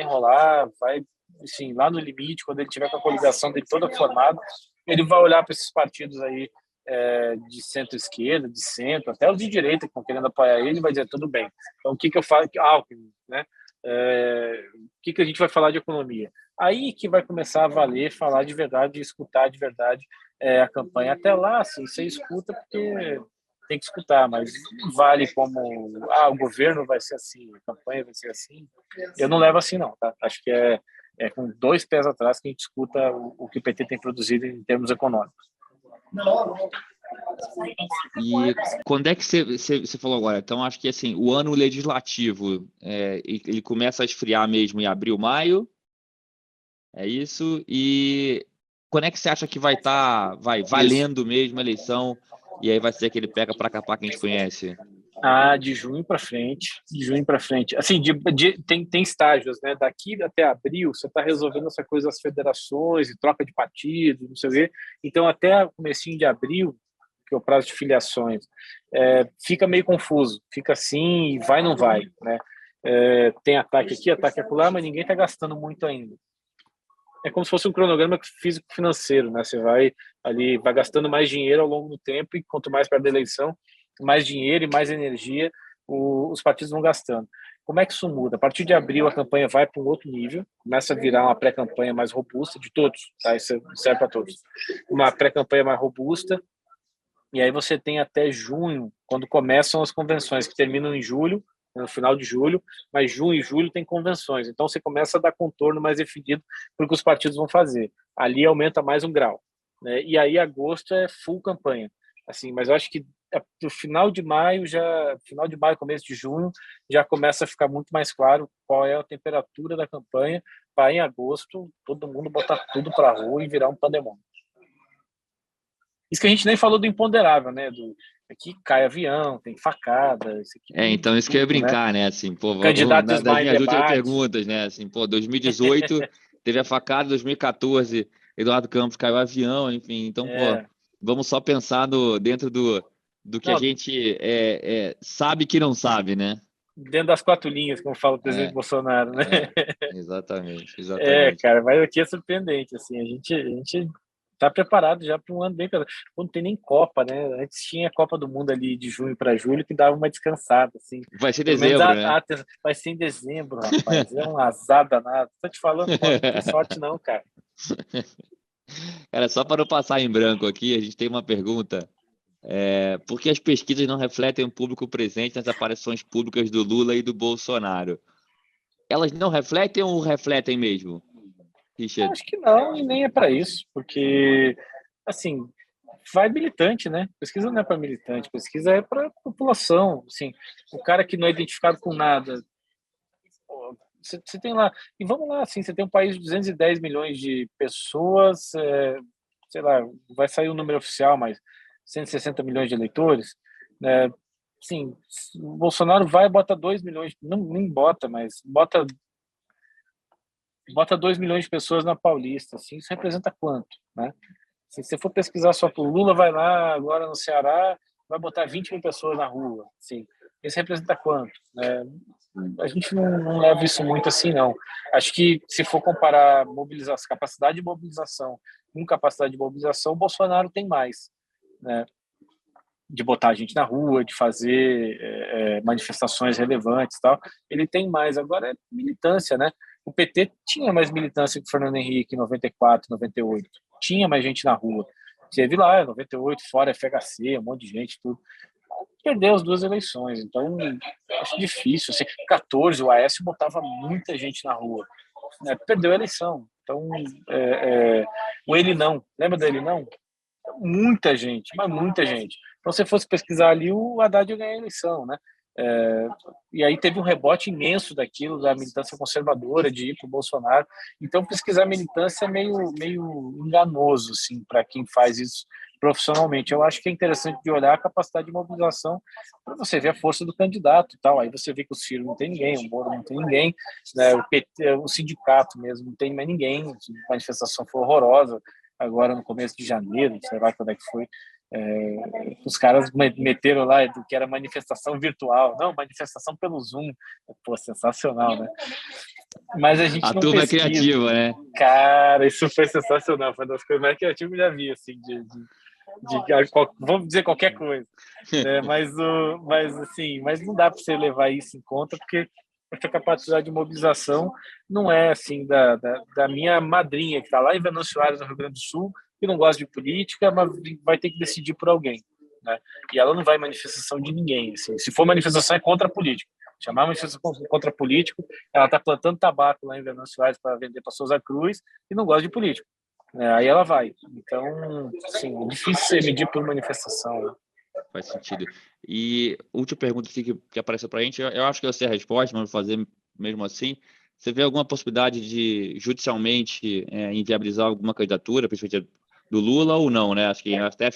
enrolar, vai, assim, lá no limite, quando ele tiver com a coligação dele toda formada, ele vai olhar para esses partidos aí de centro-esquerda, de centro, até os de direita que estão querendo apoiar ele, vai dizer, tudo bem. Então, o que eu falo? Alckmin, né? O que a gente vai falar de economia? Aí que vai começar a valer falar de verdade e escutar de verdade a campanha. Até lá, assim, você escuta porque tem que escutar, mas não vale como o governo vai ser assim, a campanha vai ser assim. Eu não levo assim, não, tá? Acho que é com dois pés atrás que a gente escuta o que o PT tem produzido em termos econômicos.
E quando é que você falou agora? Então, acho que assim, o ano legislativo ele começa a esfriar mesmo em abril, maio, é isso? E quando é que você acha que vai estar valendo mesmo a eleição? E aí vai ser aquele pega para capar que a gente conhece?
De junho para frente, de junho para frente. Assim, tem estágios, né? Daqui até abril, você está resolvendo essa coisa das federações e troca de partidos, não sei o quê. Então, até o comecinho de abril, que é o prazo de filiações, fica meio confuso. Fica assim, vai, não vai, né? Tem ataque aqui, ataque acolá, mas ninguém está gastando muito ainda. É como se fosse um cronograma físico-financeiro, né? Você vai gastando mais dinheiro ao longo do tempo e quanto mais perto da eleição, mais dinheiro e mais energia os partidos vão gastando. Como é que isso muda? A partir de abril, a campanha vai para um outro nível, começa a virar uma pré-campanha mais robusta de todos, tá? Isso serve para todos. Uma pré-campanha mais robusta, e aí você tem até junho, quando começam as convenções, que terminam em julho, no final de julho, mas junho e julho tem convenções. Então você começa a dar contorno mais definido para o que os partidos vão fazer. Ali aumenta mais um grau, né? E aí agosto é full campanha. Assim, mas eu acho que no final de maio, começo de junho, já começa a ficar muito mais claro qual é a temperatura da campanha para em agosto todo mundo botar tudo para a rua e virar um pandemônio. Isso que a gente nem falou do imponderável, né? Aqui cai avião, tem facada. Isso aqui
Então isso que eu ia brincar, né? Assim, pô,
candidato
das
desmaia em
minhas últimas
debate.
perguntas, né? Assim, pô, 2018 teve a facada, 2014 Eduardo Campos caiu o avião, enfim. Então, pô, vamos só pensar dentro do que a gente sabe que não sabe, né?
Dentro das quatro linhas, como fala o presidente Bolsonaro, né?
Exatamente.
Cara, mas aqui é surpreendente, assim, a gente tá preparado já para um ano bem pesado. Não tem nem Copa, né? Antes tinha a Copa do Mundo ali de junho para julho que dava uma descansada, assim.
Vai ser
Pelo menos
dezembro, né?
vai ser em dezembro, rapaz. É um azar danado. Tô te falando, pô, não tem sorte não, cara.
Cara, só para não passar em branco aqui, a gente tem uma pergunta. Por que as pesquisas não refletem o público presente nas aparições públicas do Lula e do Bolsonaro? Elas não refletem ou refletem mesmo, Richard?
Acho que não, e nem é para isso, porque, assim, vai militante, né? Pesquisa não é para militante, pesquisa é para população. Assim, o cara que não é identificado com nada, você tem lá, e vamos lá, assim, você tem um país de 210 milhões de pessoas, sei lá, vai sair o número oficial, mas 160 milhões de eleitores, né? Sim, o Bolsonaro vai e bota 2 milhões, não, nem bota, mas bota 2 milhões de pessoas na Paulista, assim, isso representa quanto, né? Se você for pesquisar só por Lula, vai lá agora no Ceará, vai botar 20 mil pessoas na rua, assim, isso representa quanto, né? A gente não leva isso muito assim, não. Acho que se for comparar mobilização, capacidade de mobilização com capacidade de mobilização, o Bolsonaro tem mais, né? De botar a gente na rua, de fazer manifestações relevantes e tal. Ele tem mais. Agora é militância, né? O PT tinha mais militância que o Fernando Henrique em 94, 98. Tinha mais gente na rua. Teve lá, em 98, fora FHC, um monte de gente, tudo. Perdeu as duas eleições, então acho difícil. Assim, 14, o Aécio botava muita gente na rua. Né? Perdeu a eleição. Então, o ele não. Lembra dele não? Muita gente, mas muita gente. Então, se fosse pesquisar ali, o Haddad ia ganhar a eleição, né? E aí teve um rebote imenso daquilo, da militância conservadora, de ir para o Bolsonaro. Então, pesquisar militância é meio enganoso, assim, para quem faz isso profissionalmente. Eu acho que é interessante de olhar a capacidade de mobilização para você ver a força do candidato e tal. Aí você vê que o Ciro não tem ninguém, o Moro não tem ninguém, né? O PT, o sindicato mesmo não tem mais ninguém. A manifestação foi horrorosa agora no começo de janeiro, sei lá quando é que foi. Os caras meteram lá que era manifestação virtual. Não, manifestação pelo Zoom. Pô, sensacional, né? Mas a gente
A
não
turma é
pesquisa.
criativa, né?
Cara, isso foi sensacional. Foi uma das coisas mais criativas que eu já vi, assim, vamos dizer qualquer coisa, né? Mas não dá para você levar isso em conta, porque essa capacidade de mobilização não é assim da minha madrinha, que está lá em Venâncio Aires, no Rio Grande do Sul, que não gosta de política, mas vai ter que decidir por alguém, né? E ela não vai em manifestação de ninguém. Assim. Se for manifestação, é contra a política. Chamar manifestação contra político, ela está plantando tabaco lá em Venâncio Aires para vender para Souza Cruz e não gosta de político. Aí ela vai. Então, assim, é difícil você medir por manifestação. Né?
Faz sentido. E última pergunta aqui que apareceu para a gente, eu acho que eu sei a resposta, mas vou fazer mesmo assim. Você vê alguma possibilidade de judicialmente inviabilizar alguma candidatura, principalmente do Lula, ou não, né? Acho que até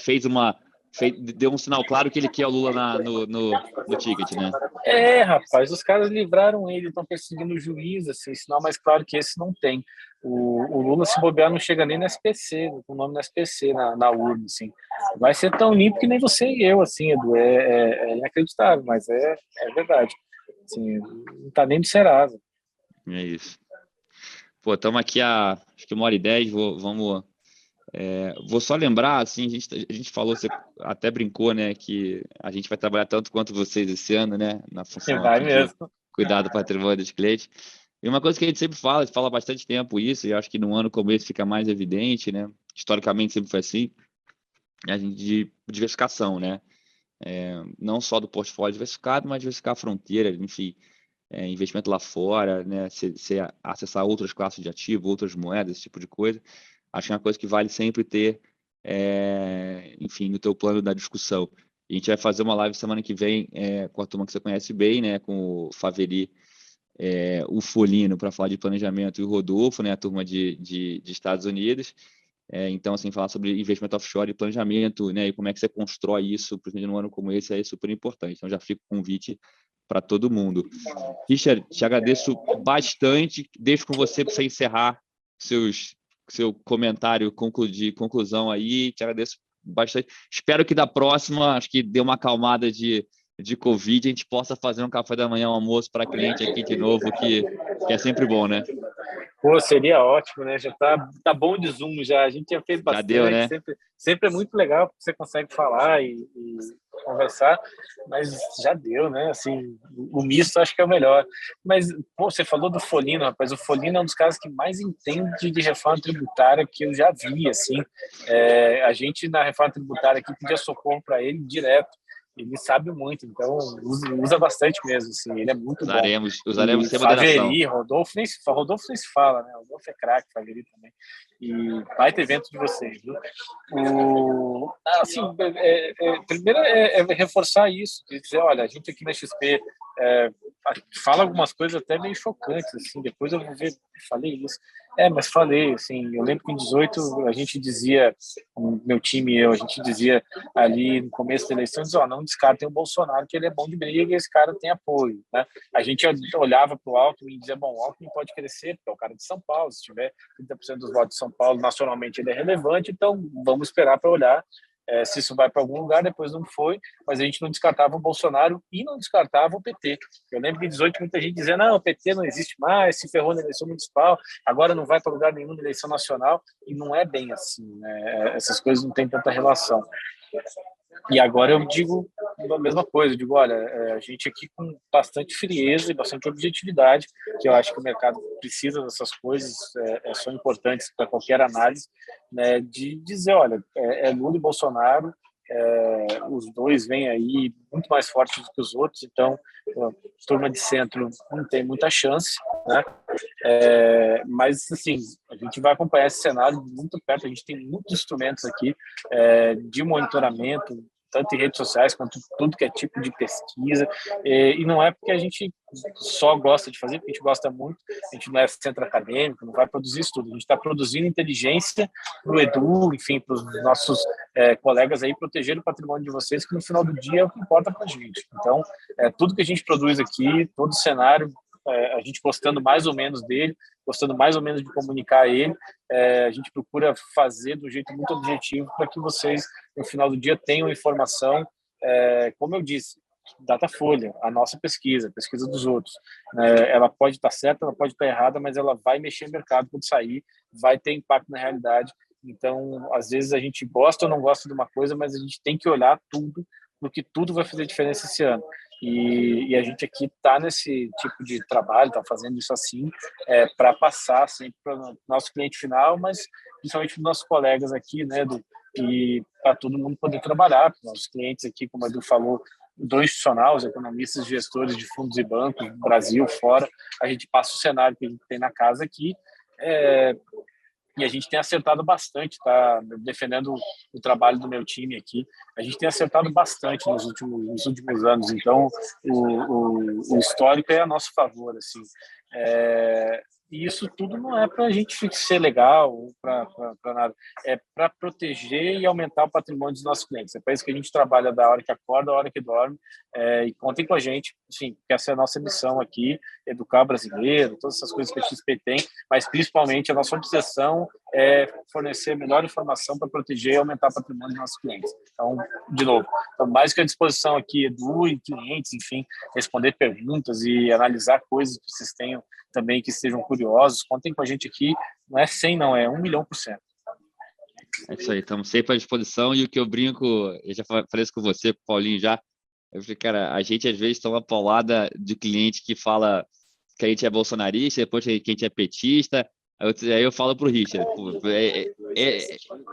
deu um sinal claro que ele quer o Lula no ticket, né?
Rapaz, os caras livraram ele, estão perseguindo o juiz, assim, sinal mais claro que esse não tem. O Lula, se bobear, não chega nem no SPC, com o nome no SPC, na urna, assim. Vai ser tão limpo que nem você e eu, assim, Edu. É inacreditável, mas é verdade. Assim, não tá nem no Serasa.
É isso. Pô, estamos aqui acho que 1h10, vou só lembrar, assim, a gente falou, você até brincou, né, que a gente vai trabalhar tanto quanto vocês esse ano, né, na função
Vai
aqui
mesmo.
de cuidar do patrimônio dos clientes. E uma coisa que a gente sempre fala, a gente fala há bastante tempo isso, e acho que num ano como esse fica mais evidente, né, historicamente sempre foi assim, a gente de diversificação, né, não só do portfólio diversificado, mas diversificar a fronteira, enfim, investimento lá fora, né, você acessar outras classes de ativo, outras moedas, esse tipo de coisa. Acho que é uma coisa que vale sempre ter, enfim, no teu plano da discussão. A gente vai fazer uma live semana que vem com a turma que você conhece bem, né, com o Faveri, o Folino, para falar de planejamento, e o Rodolfo, né, a turma de Estados Unidos. Então, assim, falar sobre investimento offshore e planejamento, né, e como é que você constrói isso, principalmente num ano como esse, é super importante. Então, já fica o convite para todo mundo. Richard, te agradeço bastante. Deixo com você para você encerrar seu comentário de conclusão aí. Te agradeço bastante. Espero que da próxima, acho que dê uma acalmada de Covid, a gente possa fazer um café da manhã, um almoço para cliente aqui de novo, que é sempre bom, né?
Pô, seria ótimo, né? Já tá bom de Zoom já. A gente já fez bastante,
já deu, né?
sempre é muito legal porque você consegue falar e conversar, mas já deu, né? Assim, o misto acho que é o melhor. Mas, pô, você falou do Folino, rapaz. O Folino é um dos caras que mais entende de reforma tributária que eu já vi, assim. A gente, na reforma tributária aqui, pedia socorro para ele direto. Ele sabe muito, então usa bastante mesmo, assim, ele é muito bom.
Usaremos sem moderação.
Faveri, Rodolfo nem se fala, né? Rodolfo é craque, Faveri também. E vai ter evento de vocês, viu? Assim, primeiro é reforçar isso, de dizer, olha, a gente aqui na XP fala algumas coisas até meio chocantes, assim, depois eu vou ver, falei isso. Mas falei, assim, eu lembro que em 18 a gente dizia, meu time e eu, a gente dizia ali no começo da eleição, não descartem o Bolsonaro, que ele é bom de briga e esse cara tem apoio, né? A gente olhava para o Alckmin e dizia, bom, o Alckmin pode crescer, porque é o cara de São Paulo, se tiver 30% dos votos de São Paulo, nacionalmente ele é relevante, então vamos esperar para olhar se isso vai para algum lugar. Depois não foi, mas a gente não descartava o Bolsonaro e não descartava o PT. Eu lembro que em 18 muita gente dizia, não, o PT não existe mais, se ferrou na eleição municipal, agora não vai para lugar nenhum na eleição nacional, e não é bem assim, né? Essas coisas não têm tanta relação. E agora eu digo a mesma coisa, eu digo, olha, a gente aqui com bastante frieza e bastante objetividade, que eu acho que o mercado precisa dessas coisas, são importantes para qualquer análise, né, de dizer, olha, Lula e Bolsonaro, os dois vêm aí muito mais fortes do que os outros, então a turma de centro não tem muita chance, né? Mas assim, a gente vai acompanhar esse cenário muito perto, a gente tem muitos instrumentos aqui de monitoramento, tanto em redes sociais quanto tudo que é tipo de pesquisa, e não é porque a gente só gosta de fazer, porque a gente gosta muito, a gente não é centro acadêmico, não vai produzir estudo, a gente está produzindo inteligência para o Edu, enfim, para os nossos colegas aí, proteger o patrimônio de vocês, que no final do dia é o que importa para a gente. Então, tudo que a gente produz aqui, todo o cenário, a gente gostando mais ou menos dele, gostando mais ou menos de comunicar ele, a gente procura fazer do jeito muito objetivo para que vocês, no final do dia, tenham informação, como eu disse, Datafolha, a nossa pesquisa, a pesquisa dos outros. Ela pode estar certa, ela pode estar errada, mas ela vai mexer no mercado quando sair, vai ter impacto na realidade. Então, às vezes a gente gosta ou não gosta de uma coisa, mas a gente tem que olhar tudo, porque tudo vai fazer diferença esse ano. E a gente aqui está nesse tipo de trabalho, está fazendo isso assim, para passar sempre para o nosso cliente final, mas principalmente para os nossos colegas aqui, né, e para todo mundo poder trabalhar, para os nossos clientes aqui, como a Edu falou, do institucional, os economistas, gestores de fundos e bancos, Brasil, fora, a gente passa o cenário que a gente tem na casa aqui, e a gente tem acertado bastante, tá? Defendendo o trabalho do meu time aqui, a gente tem acertado bastante nos últimos anos, então o histórico é a nosso favor, assim. E isso tudo não é para a gente ser legal, para nada, é para proteger e aumentar o patrimônio dos nossos clientes. É para isso que a gente trabalha da hora que acorda, da hora que dorme, e contem com a gente, enfim, porque essa é a nossa missão aqui, educar o brasileiro, todas essas coisas que a XP tem, mas principalmente a nossa obsessão é fornecer a melhor informação para proteger e aumentar o patrimônio dos nossos clientes. Então, de novo, mais que à disposição aqui, Edu e clientes, enfim, responder perguntas e analisar coisas que vocês tenham também que estejam curiosos, contem com a gente aqui, não é 100 não, é 1.000.000%.
É isso aí, estamos sempre à disposição, e o que eu brinco, eu já falei isso com você, com o Paulinho já, eu falei, cara, a gente às vezes toma paulada de cliente que fala que a gente é bolsonarista, depois que a gente é petista, aí eu falo pro Richard,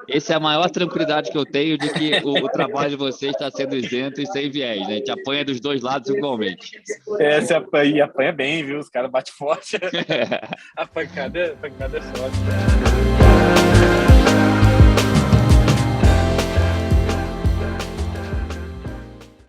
essa é a maior tranquilidade que eu tenho de que o trabalho de vocês está sendo isento e sem viés, né? A gente apanha dos dois lados igualmente.
Você apanha bem, viu? Os caras batem forte. A pancada é forte.